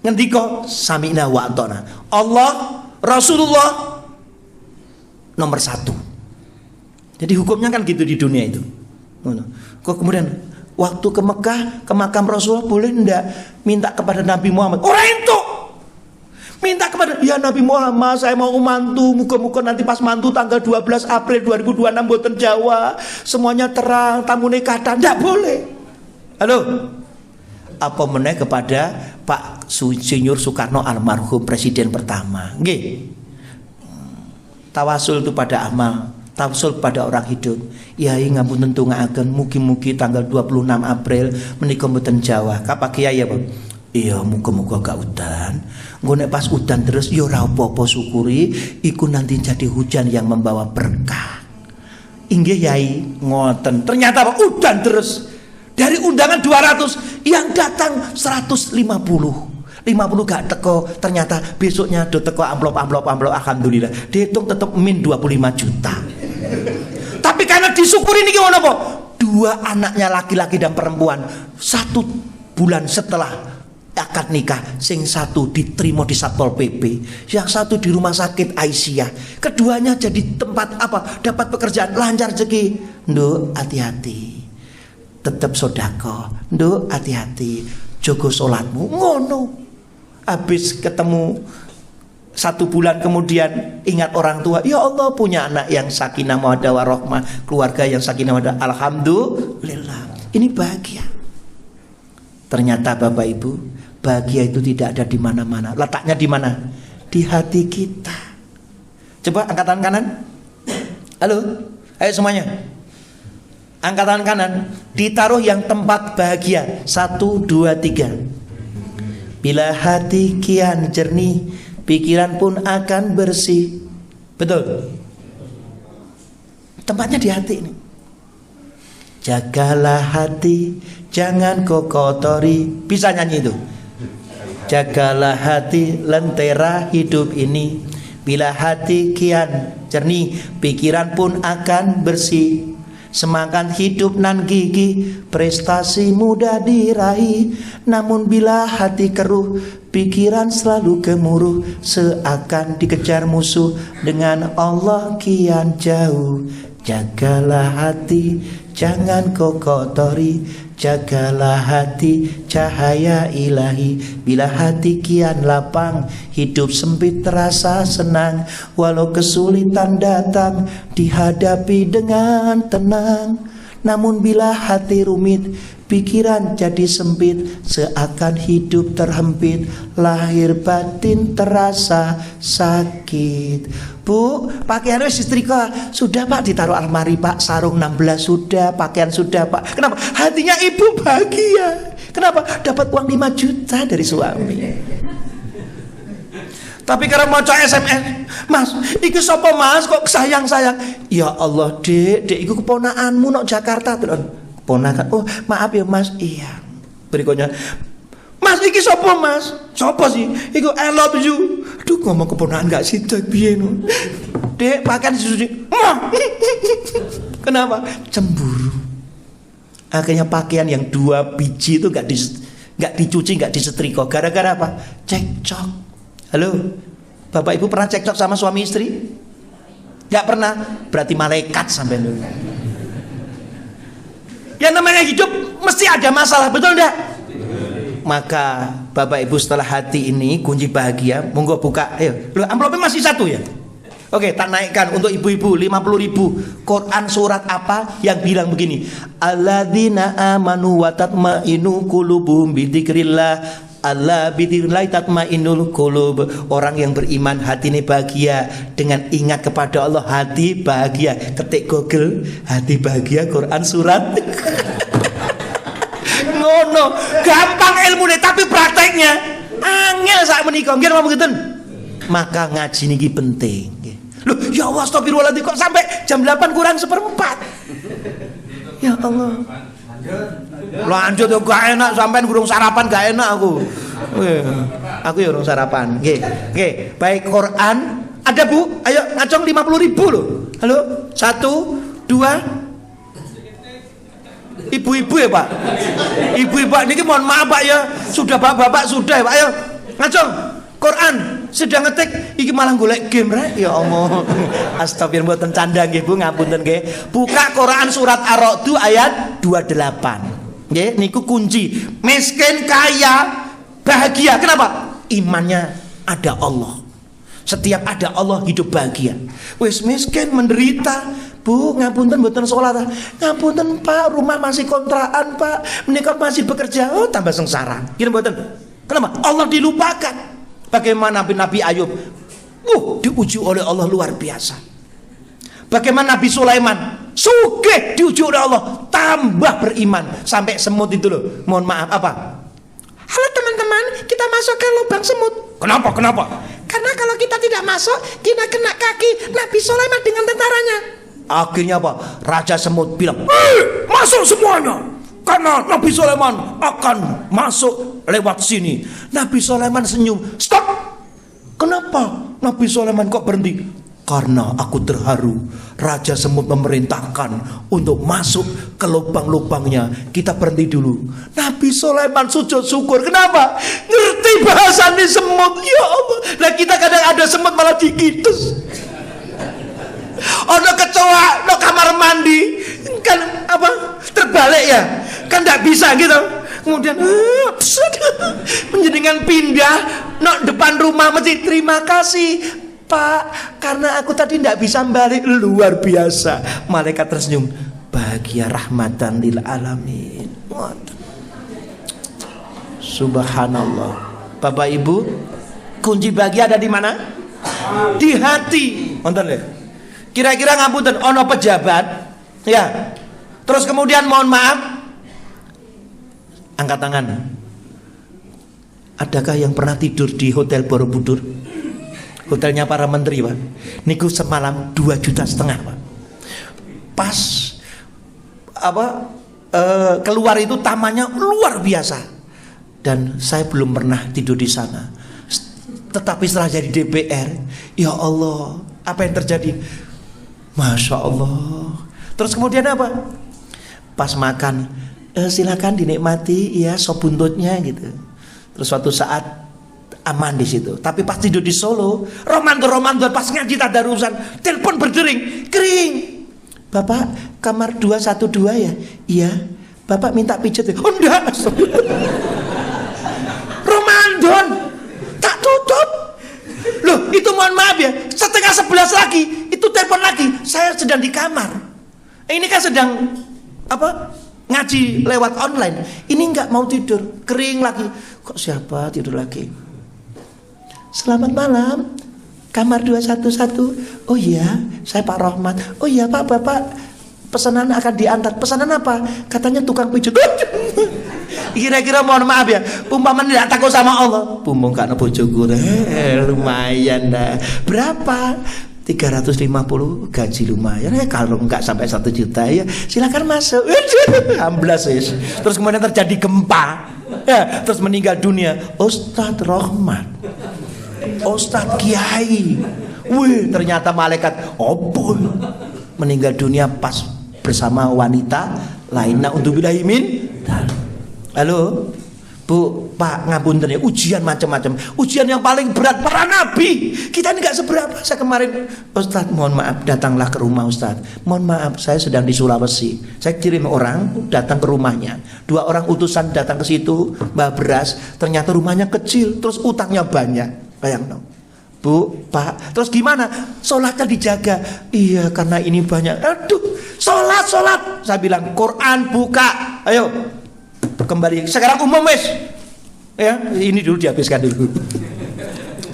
ngendika sami'na wa ata'na. Allah, Rasulullah nomor 1. Jadi hukumnya kan gitu di dunia itu. Kok kemudian waktu ke Mekah, ke makam Rasulullah boleh enggak minta kepada Nabi Muhammad? Orang itu minta kepada ya Nabi Muhammad, saya mau mantu, muka-muka nanti pas mantu tanggal 12 April 2026 boten Jawa, semuanya terang, tamune kata enggak boleh. Halo. Apa meneh kepada Pak Insinyur Soekarno almarhum presiden pertama. Nggih. Tawasul itu pada amal, tawasul pada orang hidup. Yai ngapunten tungaaken mugi-mugi tanggal 26 April menika mboten Jawa. Kapak kiai ya, Pak? Iya, muga-muga gak udan. Engko nek pas udan terus ya ora apa-apa, syukuri iku nanti jadi hujan yang membawa berkah. Inggih Yai, ngoten. Ternyata apa? Udan terus. Dari undangan 200 yang datang 150. 50 gak teko, ternyata besoknya do teko amplop alhamdulillah. Dihitung tetap min 25 juta. Tapi karena disyukuri niki ngono apa? 2 anaknya laki-laki dan perempuan. 1 bulan setelah akad nikah, sing 1 diterima di Satpol PP, yang 1 di rumah sakit Aisyah. Keduanya jadi tempat apa? Dapat pekerjaan, lancar rezeki. Nduk, hati-hati. Tetap sodako, nduk hati-hati, jogo sholatmu ngono. Habis ketemu 1 bulan kemudian ingat orang tua, ya Allah punya anak yang sakinah mawaddah warahmah, keluarga yang sakinah mawaddah, alhamdulillah. Ini bahagia. Ternyata Bapak Ibu, bahagia itu tidak ada di mana-mana. Letaknya di mana? Di hati kita. Coba angkat tangan kanan. Halo, ayo semuanya. Angkat tangan kanan, ditaruh yang tempat bahagia. 1, 2, 3. Bila hati kian jernih, pikiran pun akan bersih. Betul. Tempatnya di hati ini. Jagalah hati, jangan kau kotori. Bisa nyanyi itu. Jagalah hati, lentera hidup ini. Bila hati kian jernih, pikiran pun akan bersih. Semangat hidup nan gigih, prestasi mudah diraih. Namun bila hati keruh, pikiran selalu gemuruh. Seakan dikejar musuh, dengan Allah kian jauh. Jagalah hati, jangan kau kotori. Jagalah hati, cahaya ilahi. Bila hati kian lapang, hidup sempit terasa senang. Walau kesulitan datang, dihadapi dengan tenang. Namun bila hati rumit, pikiran jadi sempit. Seakan hidup terhempit, lahir batin terasa sakit. Bu, pakaian wis disetrika. Sudah Pak, ditaruh almari Pak. Sarung 16 sudah, pakaian sudah Pak. Kenapa? Hatinya ibu bahagia. Kenapa? Dapat uang 5 juta dari suami. Tapi karena mau SMS, Mas, iki sapa Mas kok sayang-sayang? Ya Allah, Dek iku keponakanmu nok Jakarta. Ponakan. Oh, maaf ya Mas. Iya. Berikutnya, Mas iki sapa Mas? Sapa sih? Iku I love you. Duh, ngomong keponakan gak sih piye no. Dek, pakai susu. Kenapa? Cemburu. Akhirnya pakaian yang 2 biji itu gak dicuci, gak disetrika. Gara-gara apa? Cekcok. Halo, Bapak Ibu pernah cekcok sama suami istri? Gak pernah, berarti malaikat sampai dulu. Yang namanya hidup mesti ada masalah, betul enggak? Maka Bapak Ibu setelah hati ini kunci bahagia, monggo buka. Ayo, loh, amplopnya masih 1 ya? Oke, tak naikkan untuk ibu-ibu 50.000. Quran surat apa yang bilang begini? Alladzina amanu wa tatmainu qulubuhum bidzikrillah. Allah bidzikrillah tatmainul qulub. Orang yang beriman hati ini bahagia dengan ingat kepada Allah, hati bahagia. Ketik Google hati bahagia Quran surat. Ngono, gampang ilmu nih, tapi prakteknya angel sak menika. Nggih napa mboten? Maka ngaji niki penting. Loh, ya Allah, astagfirullahaladzim, kok sampai jam 8 kurang 1/4? Ya Allah. Lanjut yo gak enak, sampean gurung sarapan gak enak aku. Aku ya urung sarapan. Nggih. Baik, Quran ada Bu? Ayo ngacong 50.000 loh. Halo? 1 2. Ibu-ibu ya Pak. Ibu-ibu niki mohon maaf Pak ya. Sudah bapak-bapak sudah ya Pak. Ayo ngacong. Quran sedang ngetik iki malah golek game rek. Ya Allah. Astagfirullah, mboten canda nggih Bu, ngapunten nggih. Buka Quran surat Ar-Ra'd ayat 28. Nggih, niku kunci. Miskin kaya bahagia. Kenapa? Imannya ada Allah. Setiap ada Allah hidup bahagia. Wis miskin menderita, Bu, ngapunten mboten salat. Ngapunten Pak, rumah masih kontrakan Pak. Menika masih bekerja. Oh, tambah sengsara. Gini mboten. Kenapa? Allah dilupakan. Bagaimana Nabi Ayub? Diuji oleh Allah luar biasa. Bagaimana Nabi Sulaiman? Sugih diuji oleh Allah, tambah beriman. Sampai semut itu loh, mohon maaf apa? Halo teman-teman, kita masuk ke lubang semut. Kenapa? Karena kalau kita tidak masuk, kita kena kaki Nabi Sulaiman dengan tentaranya. Akhirnya apa? Raja semut bilang, masuk semuanya, karena Nabi Sulaiman akan masuk lewat sini. Nabi Sulaiman senyum. Stop. Kenapa Nabi Sulaiman kok berhenti? Karena aku terharu. Raja semut memerintahkan untuk masuk ke lubang-lubangnya. Kita berhenti dulu. Nabi Sulaiman sujud syukur. Kenapa? Ngerti bahasa ini semut. Ya Allah. Nah kita kadang ada semut malah digitus. Ono kecoa no kamar mandi kan apa terbalik ya, kan tidak bisa gitu. Kemudian menjadikan pindah depan rumah masjid. Terima kasih Pak, karena aku tadi tidak bisa balik. Luar biasa. Malaikat tersenyum. Bahagia rahmatan lil alamin. Subhanallah. Bapak Ibu, kunci bahagia ada di mana? Di hati. Nonton deh. Kira-kira ngapunten ono pejabat, ya. Terus kemudian mohon maaf, angkat tangan. Adakah yang pernah tidur di Hotel Borobudur? Hotelnya para menteri, Pak. Niku semalam 2,5 juta, Pak. Pas keluar itu tamannya luar biasa. Dan saya belum pernah tidur di sana. Tetapi setelah jadi DPR, ya Allah, apa yang terjadi? Masya Allah. Terus kemudian apa? Pas makan, silakan dinikmati ya sop buntutnya gitu. Terus suatu saat aman di situ. Tapi pas tidur di Solo, Ramadan pas ngaji tadarusan, telepon berdering, kering. Bapak, kamar 212 ya? Iya. Bapak minta pijet ya? Oh enggak. Ramadan tak tutup. Loh, itu mohon maaf ya, 10:30 lagi, itu telepon lagi. Saya sedang di kamar. Ini kan sedang ngaji lewat online. Ini enggak mau tidur, kering lagi. Kok siapa tidur lagi? Selamat malam, kamar 211. Oh iya, saya Pak Rohmat. Oh iya Pak, Bapak pesanan akan diantar. Pesanan apa? Katanya tukang pijat. Kira-kira mohon maaf ya, umpama tidak takut sama Allah, bumbung gak bojoku, lumayan dah. Berapa? 350, gaji lumayan. Kalau enggak sampai 1 juta ya silakan masuk. Amblas ya. Terus kemudian terjadi gempa. Ya, terus meninggal dunia Ustadz Rohmat, Ustadz Kiai. Wih, ternyata malaikat opo meninggal dunia pas bersama wanita lainnya untuk bilahimin. Halo Bu, Pak, ngapunten ya, ujian macam-macam. Ujian yang paling berat para nabi. Kita ini gak seberapa. Saya kemarin, Ustadz mohon maaf, datanglah ke rumah Ustadz. Mohon maaf, saya sedang di Sulawesi. Saya kirim orang datang ke rumahnya. 2 orang utusan datang ke situ, bawa beras. Ternyata rumahnya kecil, terus utangnya banyak. Bayang dong. Bu, Pak, terus gimana? Sholatnya dijaga. Iya, karena ini banyak. Aduh, sholat. Saya bilang, Quran buka. Ayo, kembali. Sekarang umum wes. Ya, ini dulu dihabiskan dulu.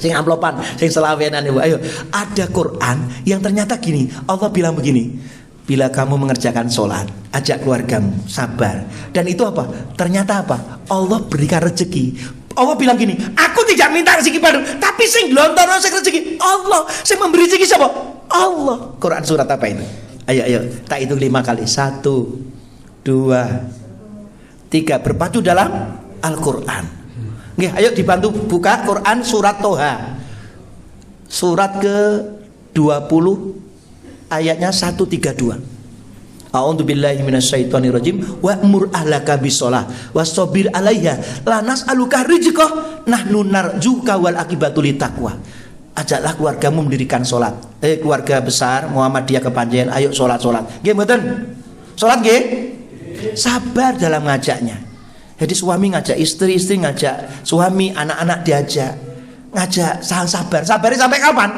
Sing amplopan, sing selawenan ibu. Ayo, ada Quran yang ternyata gini. Allah bilang begini. Bila kamu mengerjakan sholat, ajak keluargamu, sabar. Dan itu apa? Ternyata apa? Allah berikan rezeki. Allah bilang gini, aku tidak minta rezeki padamu, tapi sing glontono sing rezeki Allah. Sing memberi rezeki siapa? Allah. Quran surat apa ini? Ayo, tak hitung 5 kali. 1, 2, 3. Berpacu dalam Al-Quran. Nggih, ayo dibantu buka Quran surat Toha. Surat ke-20 ayatnya 132. A'udzubillahi minasyaitonirrajim wa'mur ahlaka bisolah wastabir 'alaiha la nas'aluka rizqah nahnu narjuka wal akibatu litaqwa. Ajaklah keluargamu mendirikan salat. Keluarga besar Muhammadiyah kepanjen, ayo salat. Nggih mboten? Salat nggih? Sabar dalam ngajaknya. Jadi suami ngajak istri ngajak suami, anak-anak diajak. Ngajak sabar. Sabarnya sampai kapan?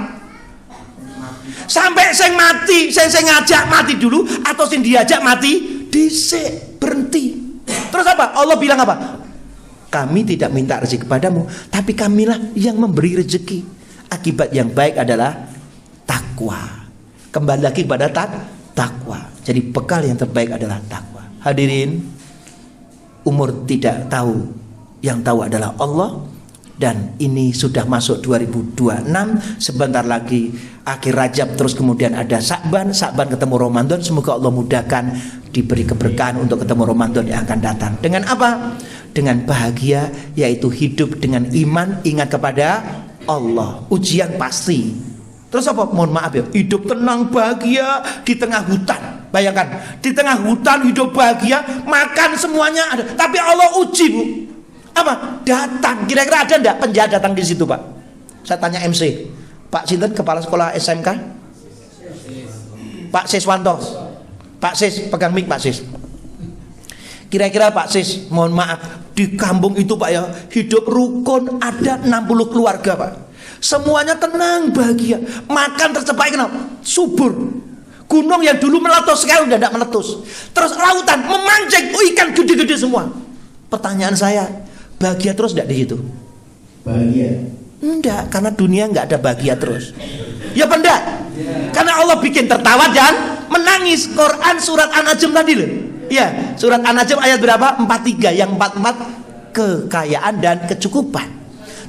Sampai sing mati, sing ngajak mati dulu atau sing diajak mati dhisik, berhenti. Terus apa? Allah bilang apa? Kami tidak minta rezeki kepadamu, tapi kamilah yang memberi rezeki. Akibat yang baik adalah takwa. Kembali lagi kepada takwa. Jadi bekal yang terbaik adalah takwa. Hadirin, umur tidak tahu, yang tahu adalah Allah. Dan ini sudah masuk 2026, sebentar lagi akhir Rajab, terus kemudian ada Sa'ban ketemu Ramadan. Semoga Allah mudahkan, diberi keberkahan untuk ketemu Ramadan yang akan datang. Dengan apa? Dengan bahagia, yaitu hidup dengan iman, ingat kepada Allah. Ujian pasti. Terus apa? Mohon maaf ya, hidup tenang bahagia di tengah hutan. Bayangkan, di tengah hutan hidup bahagia, makan semuanya ada, tapi Allah uji, Bu. Apa? Datang. Kira-kira ada enggak penjahat datang di situ, Pak? Saya tanya MC. Pak Sinten, kepala sekolah SMK? Pak Siswanto. Pak Sis, pegang mic Pak Sis. Kira-kira Pak Sis, mohon maaf, Di kampung itu Pak ya, hidup rukun, ada 60 keluarga Pak. Semuanya tenang, bahagia. Makan tercapai, kenapa? Subur. Gunung yang dulu meletus sekarang udah tidak meletus. Terus lautan memancing, ikan gede-gede semua. Pertanyaan saya, bahagia terus tidak di situ? Bahagia? Enggak, karena dunia enggak ada bahagia terus. Ya benda. Karena Allah bikin tertawa dan menangis. Quran surat An-Najm tadi loh. Ya, surat An-Najm ayat berapa? 43. Yang 44 kekayaan dan kecukupan.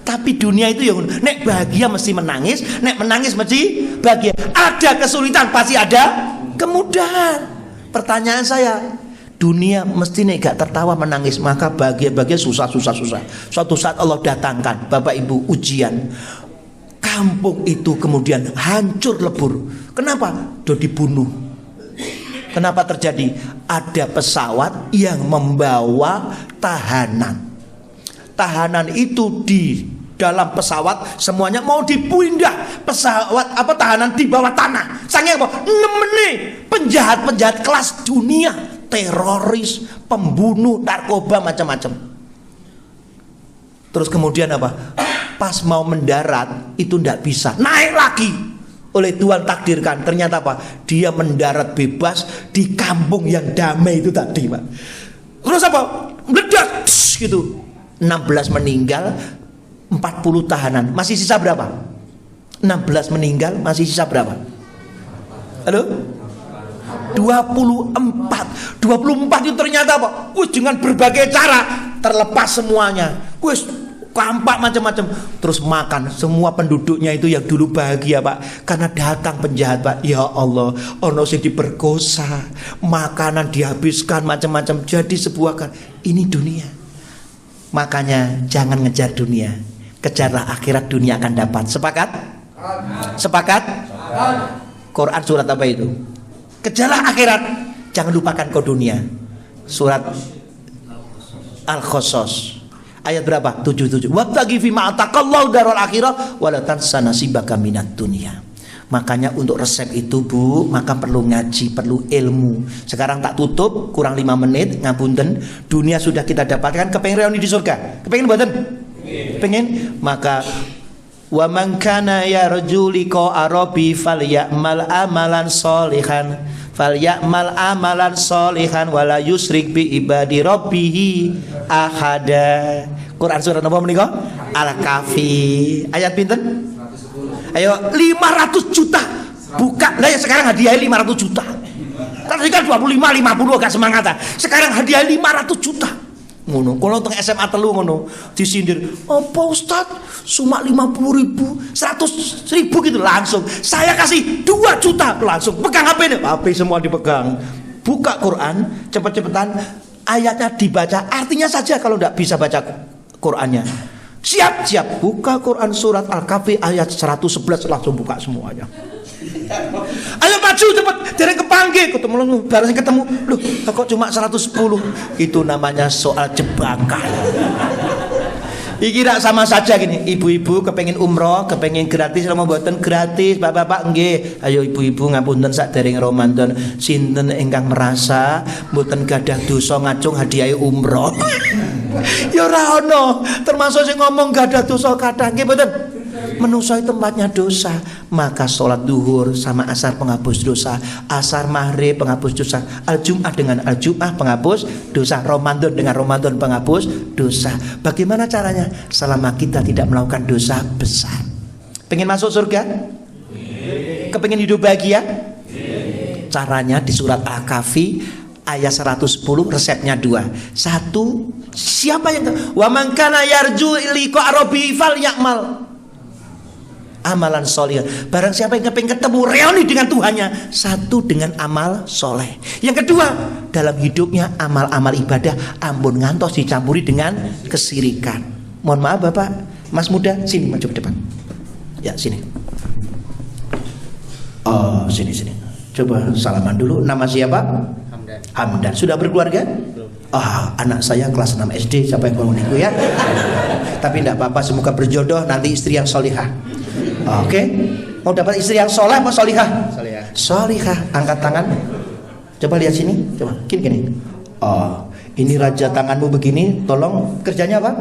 Tapi dunia itu yang nek bahagia mesti menangis, nek menangis mesti bahagia. Ada kesulitan pasti ada kemudahan. Pertanyaan saya, dunia mesti nek gak tertawa menangis, maka bahagia susah. Suatu saat Allah datangkan Bapak Ibu ujian. Kampung itu kemudian hancur lebur. Kenapa? Sudah dibunuh. Kenapa terjadi? Ada pesawat yang membawa tahanan. Tahanan itu di dalam pesawat semuanya mau dipindah. Pesawat tahanan di bawah tanah. Saking apa? Nemene penjahat-penjahat kelas dunia, teroris, pembunuh, narkoba macam-macam. Terus kemudian apa? Pas mau mendarat itu tidak bisa, naik lagi. Oleh Tuhan takdirkan, ternyata apa? Dia mendarat bebas di kampung yang damai itu tadi Pak. Terus apa? Meledak gitu. 16 meninggal, 40 tahanan. Masih sisa berapa? 16 meninggal, masih sisa berapa? Halo? 24 itu ternyata apa? Dengan berbagai cara terlepas semuanya. Kampak macam-macam. Terus makan. Semua penduduknya itu yang dulu bahagia Pak, karena datang penjahat Pak. Ya Allah, ono sing diperkosa, makanan dihabiskan macam-macam. Jadi sebuah ini dunia. Makanya jangan ngejar dunia, kejarlah akhirat, dunia akan dapat. Sepakat? Sepakat? Quran surat apa itu? Kejarlah akhirat, jangan lupakan kau dunia. Surat Al-Qasas ayat berapa? 77. Wabtaghi fima ataqallahu daral akhirah wa la tansa nasibaka minad dunya. Makanya untuk resep itu Bu, maka perlu ngaji, perlu ilmu. Sekarang tak tutup, kurang 5 menit, ngapunten. Dunia sudah kita dapatkan, kepengen reuni di surga. Kepengen mboten? Pengen? Maka wa man kana yarju liqa rabbi falyamal amalan sholihan wala yusrik bi ibadi rabbihi ahada. Quran surat apa menika? Al-Kahfi ayat pinten? Ayo 500 juta buka. Lah ya sekarang hadiah 500 juta. Tadi kan 25 50 agak semangat. Sekarang hadiah 500 juta. Ngono, kalau teng SMA telu ngono disindir, "Apa Ustaz? Cuma 50.000, 100.000 gitu langsung. Saya kasih 2 juta langsung. Pegang HP ini." HP semua dipegang. Buka Quran, cepet-cepetan ayatnya dibaca, artinya saja kalau tidak bisa baca Qurannya. Siap. Buka Quran surat Al-Kahfi ayat 111 langsung buka semuanya. Ayo maju cepet, dereng kepanggih ketemu loh, kok cuma 110. Itu namanya soal jebakan. Iki rak sama saja gini, ibu-ibu kepengen umroh, kepengen gratis, mau buatan gratis, bapak-bapak nggih. Ayo ibu-ibu ngapunten sadereng Ramadan, sinten ingkang merasa mboten gadah dosa ngacung hadiah umroh. Ya ora ono, termasuk sing ngomong gadah dosa kathah nggih mboten. Menusai tempatnya dosa, maka sholat duhur sama asar penghapus dosa, asar maghrib penghapus dosa, al-jum'ah dengan al-jum'ah penghapus dosa, Ramadan dengan Ramadan penghapus dosa. Bagaimana caranya? Selama kita tidak melakukan dosa besar. Pengen masuk surga? Kepengen hidup bahagia? Caranya di surat Al-Kahfi ayat 110, resepnya 2. 1, siapa yang wa man kana yarju liqa rabbi falyamal amalan soleh. Barang siapa yang pengen ketemu reuni dengan Tuhannya, 1 dengan amal soleh. Yang kedua, dalam hidupnya amal-amal ibadah ampun ngantos dicampuri dengan kesirikan. Mohon maaf Bapak, Mas muda, sini maju ke depan. Ya sini. Oh sini. Coba salaman dulu. Nama siapa? Hamdan. Sudah berkeluarga? Anak saya kelas 6 SD. Siapa yang ngomong itu ya? Tapi tidak apa-apa, semoga berjodoh nanti istri yang solihah. Oke, mau dapat istri yang soleh apa solihah? Solihah. Angkat tangan. Coba lihat sini. Coba gini. Ini raja tanganmu begini, tolong kerjanya apa?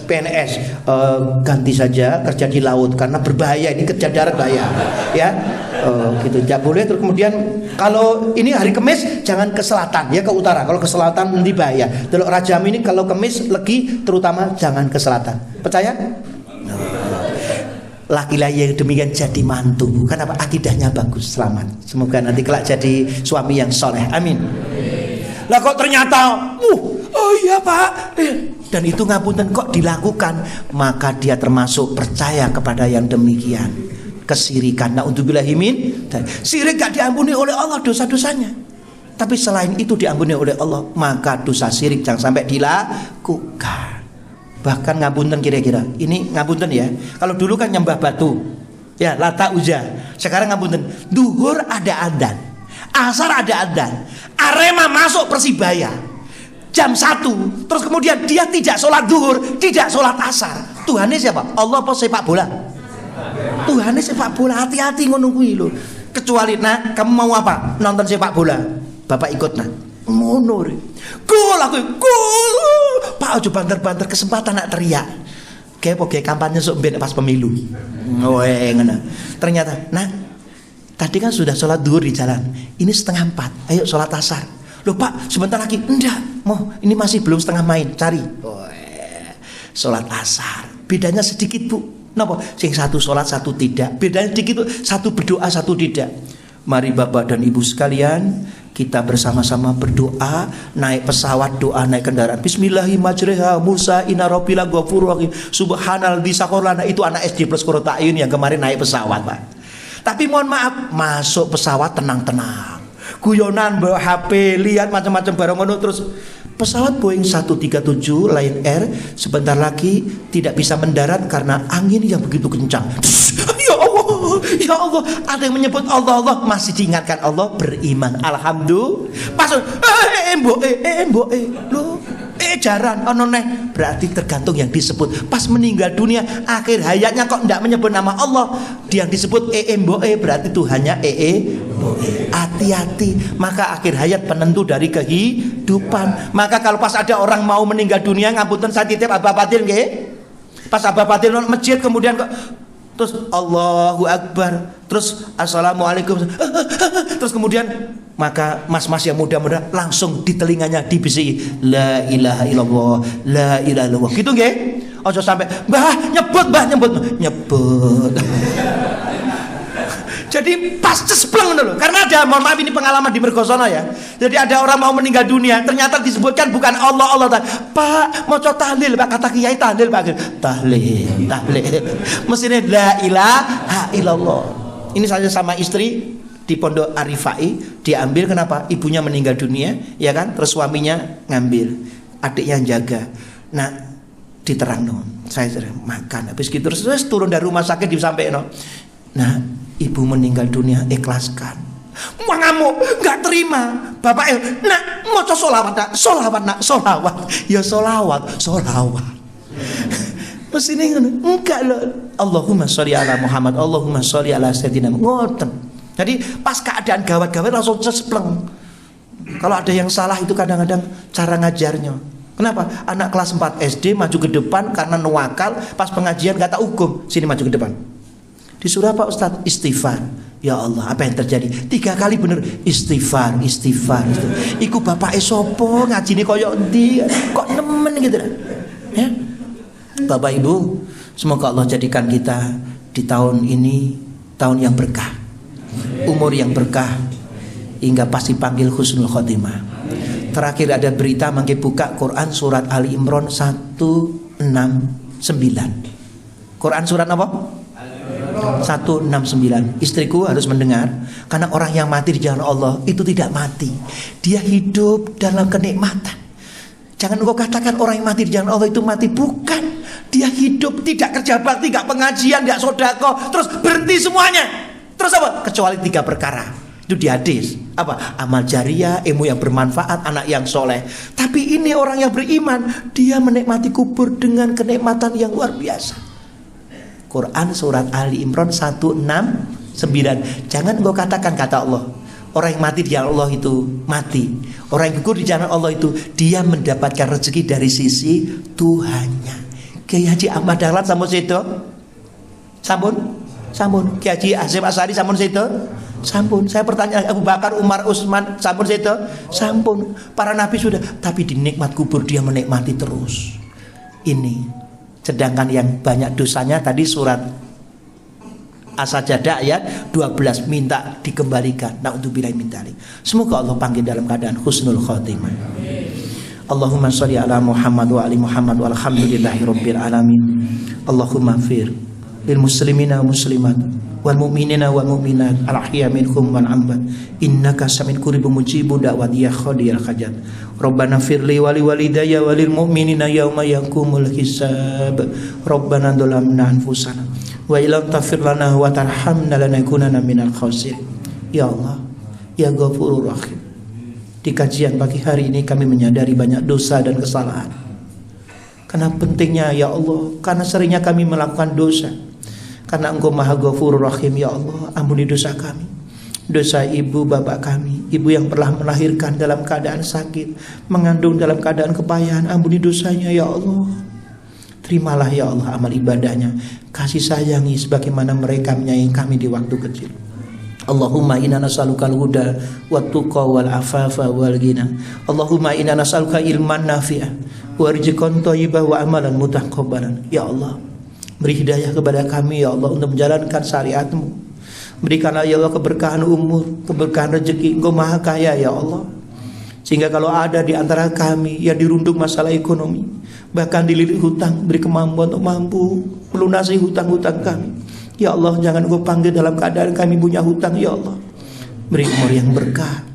PNS. Ganti saja kerja di laut karena berbahaya, ini kerja darat bahaya ya. Gitu tidak boleh. Terus kemudian kalau ini hari Kamis jangan ke selatan ya, ke utara. Kalau ke selatan nanti bahaya. Delok Raja ini kalau Kamis Legi terutama jangan ke selatan. Percaya? Laki-laki yang demikian jadi mantu. Kenapa? Akidahnya bagus, selamat. Semoga nanti kelak jadi suami yang soleh. Amin. Lah kok ternyata oh iya Pak, dan itu ngapunten kok dilakukan, maka dia termasuk percaya kepada yang demikian. Kesirikan, na'udzubillahi min sirik gak diampuni oleh Allah dosa-dosanya. Tapi selain itu diampuni oleh Allah, maka dosa sirik jangan sampai dilakukan. Bahkan ngapunten kira-kira, ini ngapunten ya. Kalau dulu kan nyembah batu, ya Lata Uzza. Sekarang ngapunten, duhur ada adzan, asar ada adzan, Arema masuk Persibaya jam 1, terus kemudian dia tidak sholat duhur, tidak sholat asar. Tuhannya siapa? Allah apa sepak bola? Tuhannya sepak bola. Hati-hati ngono kuwi lho. Kecuali nak kamu mau apa? Nonton sepak bola, bapak ikut nak. Ngono. Gol aku, gol. Pak ojo banter-banter, kesempatan nak teriak. Kayak pokoke kampanye sok ben pas pemilu. Ngono. Ternyata, nah, tadi kan sudah sholat duhur di jalan. Ini 3:30. Ayo sholat asar. Loh Pak, sebentar lagi. Enggak, mau ini masih belum setengah main. Cari. Sholat asar. Bedanya sedikit Bu. Kenapa? Sing satu sholat, satu tidak. Bedanya sedikit, satu berdoa, satu tidak. Mari Bapak dan Ibu sekalian, kita bersama-sama berdoa. Naik pesawat doa, naik kendaraan. Bismillahirrahmanirrahim. Musa inna rabbila ghafurur rahim. Subhanal bisakorlana. Itu anak SD plus Qur'an yang kemarin naik pesawat Pak. Tapi mohon maaf, masuk pesawat tenang-tenang, guyonan bawa HP, lihat macam-macam barang ngono. Terus pesawat Boeing 137 Lion Air sebentar lagi tidak bisa mendarat karena angin yang begitu kencang. Ya Allah, ya Allah, ada yang menyebut Allah, Allah masih diingatkan Allah, beriman, alhamdulillah. Pas mbok lo jaran ono neh, berarti tergantung yang disebut. Pas meninggal dunia akhir hayatnya kok tidak menyebut nama Allah, dia yang disebut mbok berarti Tuhannya mbok. Hati-hati, maka akhir hayat penentu dari kehidupan. Maka kalau pas ada orang mau meninggal dunia, ngapunten saya titip Abah Patil nggih. Pas Abah Patil masjid kemudian kok terus Allahu Akbar, terus Assalamualaikum, terus kemudian maka mas-mas yang muda-muda langsung di telinganya dibisiki La ilaha illallah, la ilaha illallah. Gitu nggih? Ojo sampai mbah nyebut. Jadi pas cespleng dulu. Karena ada, mohon maaf ini pengalaman di Mergosono ya. Jadi ada orang mau meninggal dunia, ternyata disebutkan bukan Allah. Pak, mau tahlil Pak, kata kiai tahlil Pak. Tahlil. Mestinya la ilaha illallah. Ini saya sama istri di Pondok Arifai, diambil kenapa? Ibunya meninggal dunia, ya kan? Terus suaminya ngambil, adiknya jaga. Nah, diterang dong. Saya makan habis gitu terus turun dari rumah sakit disampaikan. Nah, ibu meninggal dunia, ikhlaskan. Ngamuk, nggak terima. Bapak nak mau solawat nak. Ya solawat. Mesti ini enggak loh. Allahumma sholli ala Muhammad, Allahumma sholli ala Sayyidina ngoten. Jadi pas keadaan gawat-gawat langsung cespleng. Kalau ada yang salah itu kadang-kadang cara ngajarnya. Kenapa? Anak kelas 4 SD maju ke depan karena nuwakal, pas pengajian kata hukum, sini maju ke depan. Disuruh apa Ustadz? Istighfar. Ya Allah, apa yang terjadi? 3 kali bener istighfar. Iku bapak sopo ngajine koyo endi? Kok nemen gitu ya? Bapak Ibu, semoga Allah jadikan kita di tahun ini tahun yang berkah, umur yang berkah, hingga pasti panggil husnul khotimah. Terakhir ada berita mangke buka Quran surat Ali Imran 169. Quran surat apa? 169. Istriku harus mendengar, karena orang yang mati di jalan Allah itu tidak mati, dia hidup dalam kenikmatan. Jangan engkau katakan orang yang mati di jalan Allah itu mati, bukan. Dia hidup tidak kerja bakti, gak pengajian, gak sodako, terus berhenti semuanya. Terus apa? Kecuali 3 perkara. Itu di hadis. Apa? Amal jariah, ilmu yang bermanfaat, anak yang soleh. Tapi ini orang yang beriman, dia menikmati kubur dengan kenikmatan yang luar biasa. Quran surat Ali Imran 169. Jangan engkau katakan, kata Allah, Orang yang mati di jalan Allah itu mati. Orang yang gugur di jalan Allah itu dia mendapatkan rezeki dari sisi Tuhannya. Kiai Haji Ahmad Dahlan sampun sedo? Sampun. Kiai Haji Hasyim Asy'ari sampun sedo? Sampun. Saya bertanya Abu Bakar, Umar, Utsman sampun sedo? Sampun. Para nabi sudah, tapi di nikmat kubur dia menikmati terus. Ini. Sedangkan yang banyak dosanya tadi surat As-Sajdah ayat 12 minta dikembalikan. Na'udzubillahi min dzalik. Semoga Allah panggil dalam keadaan husnul khotimah. Allahumma sholli ala Muhammad wa ali Muhammad walhamdulillahi rabbil alamin. Allahumma fir lil muslimina wa muslimat wal mu'minina wal mu'minat al ahya minhum wal amwat innaka samin qaribun mujibud da'wati ya khadiyal hajat. Rabbana firli wali walidayya walil mu'minina yauma yaqumul hisab. Rabbana dzalamna anfusana wa illam taghfir lana wa tarhamna lanakunanna minal khasirin. Ya Allah, ya Ghafurur Rahim. Di kajian pagi hari ini kami menyadari banyak dosa dan kesalahan. Karena pentingnya ya Allah, karena seringnya kami melakukan dosa. Karena Engkau Maha Ghafurur Rahim, ya Allah, ampuni dosa kami. Dosa ibu bapak kami, ibu yang pernah melahirkan dalam keadaan sakit, mengandung dalam keadaan kepayahan, ampuni dosanya ya Allah. Terimalah ya Allah amal ibadahnya, kasih sayangi sebagaimana mereka menyayangi kami di waktu kecil. Allahumma inna nas'alukal huda wat tuqa wal afafa wal ghina. Allahumma inna nas'aluka ilman nafi'ah wa rizqan thayyibah wa amalan mutaqabbalan. Ya Allah, beri hidayah kepada kami ya Allah untuk menjalankan syariat-Mu. Berikanlah ya Allah keberkahan umur, keberkahan rezeki. Engkau Maha Kaya ya Allah. Sehingga kalau ada di antara kami yang dirundung masalah ekonomi, bahkan dililit hutang, beri kemampuan untuk mampu melunasi hutang-hutang kami. Ya Allah, jangan Engkau panggil dalam keadaan kami punya hutang ya Allah. Beri umur yang berkah,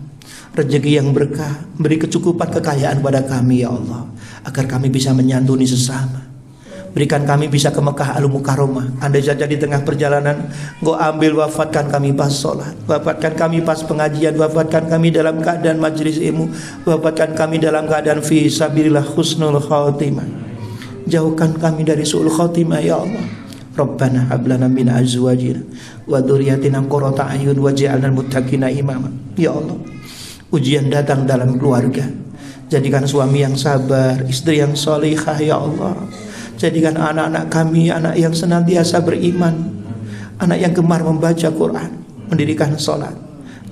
rezeki yang berkah, beri kecukupan kekayaan pada kami ya Allah, agar kami bisa menyantuni sesama. Berikan kami bisa ke Mekah Al-Mukarramah. Andai saja di tengah perjalanan Engkau ambil, wafatkan kami pas sholat, wafatkan kami pas pengajian, wafatkan kami dalam keadaan majlis ilmu, wafatkan kami dalam keadaan fi sabilillah husnul khotimah. Jauhkan kami dari su'ul khotimah ya Allah. Rabbana hablana min azwajina wa dzurriyyatina qurrata a'yun waj'alna muttaqina imama. Ya Allah, ujian datang dalam keluarga, jadikan suami yang sabar, istri yang salihah ya Allah. Jadikan anak-anak kami anak yang senantiasa beriman, anak yang gemar membaca Quran, mendirikan sholat.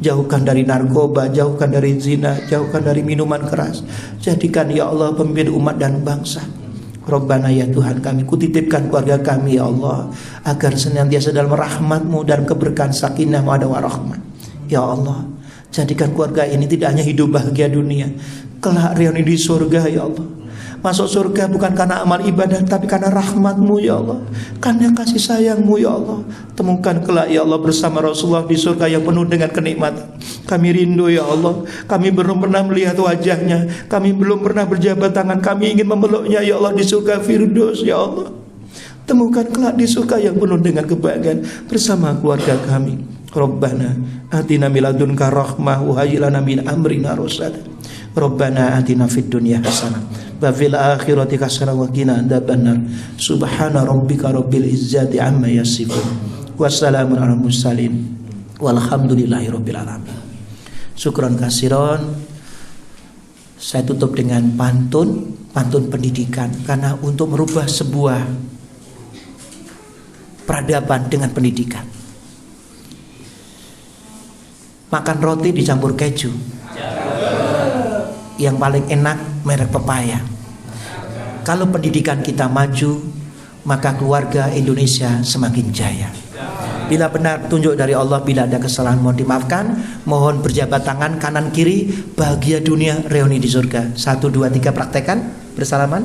Jauhkan dari narkoba, jauhkan dari zina, jauhkan dari minuman keras. Jadikan ya Allah pemimpin umat dan bangsa. Rabbana ya Tuhan kami, kutitipkan keluarga kami ya Allah, agar senantiasa dalam rahmat-Mu dan keberkahan sakinah mawaddah warahmah. Ya Allah, jadikan keluarga ini tidak hanya hidup bahagia dunia, kelak reuni di surga ya Allah. Masuk surga bukan karena amal ibadah, tapi karena rahmat-Mu ya Allah, karena kasih sayang-Mu ya Allah. Temukan kelak ya Allah bersama Rasulullah di surga yang penuh dengan kenikmatan. Kami rindu ya Allah, kami belum pernah melihat wajahnya, kami belum pernah berjabat tangan, kami ingin memeluknya ya Allah di surga Firdaus ya Allah. Temukan kelak di surga yang penuh dengan kebahagiaan bersama keluarga kami. Rabbana atina min ladunka rahmah wa hayyi lana min amrina rasyada. Rabbana atina fid dunya hasanah wa fil akhirati hasanah wa qina adzabannar. Subhana rabbika rabbil izzati amma yasifun. Wassalamun alal mursalin. Walhamdulillahi rabbil alamin. Syukran kasiron. Saya tutup dengan pantun pendidikan, karena untuk merubah sebuah peradaban dengan pendidikan. Makan roti dicampur keju, yang paling enak merek pepaya. Kalau pendidikan kita maju, maka keluarga Indonesia semakin jaya. Bila benar tunjuk dari Allah, bila ada kesalahan mohon dimaafkan. Mohon berjabat tangan kanan kiri, bahagia dunia, reuni di surga. 1, 2, 3 praktekkan bersalaman.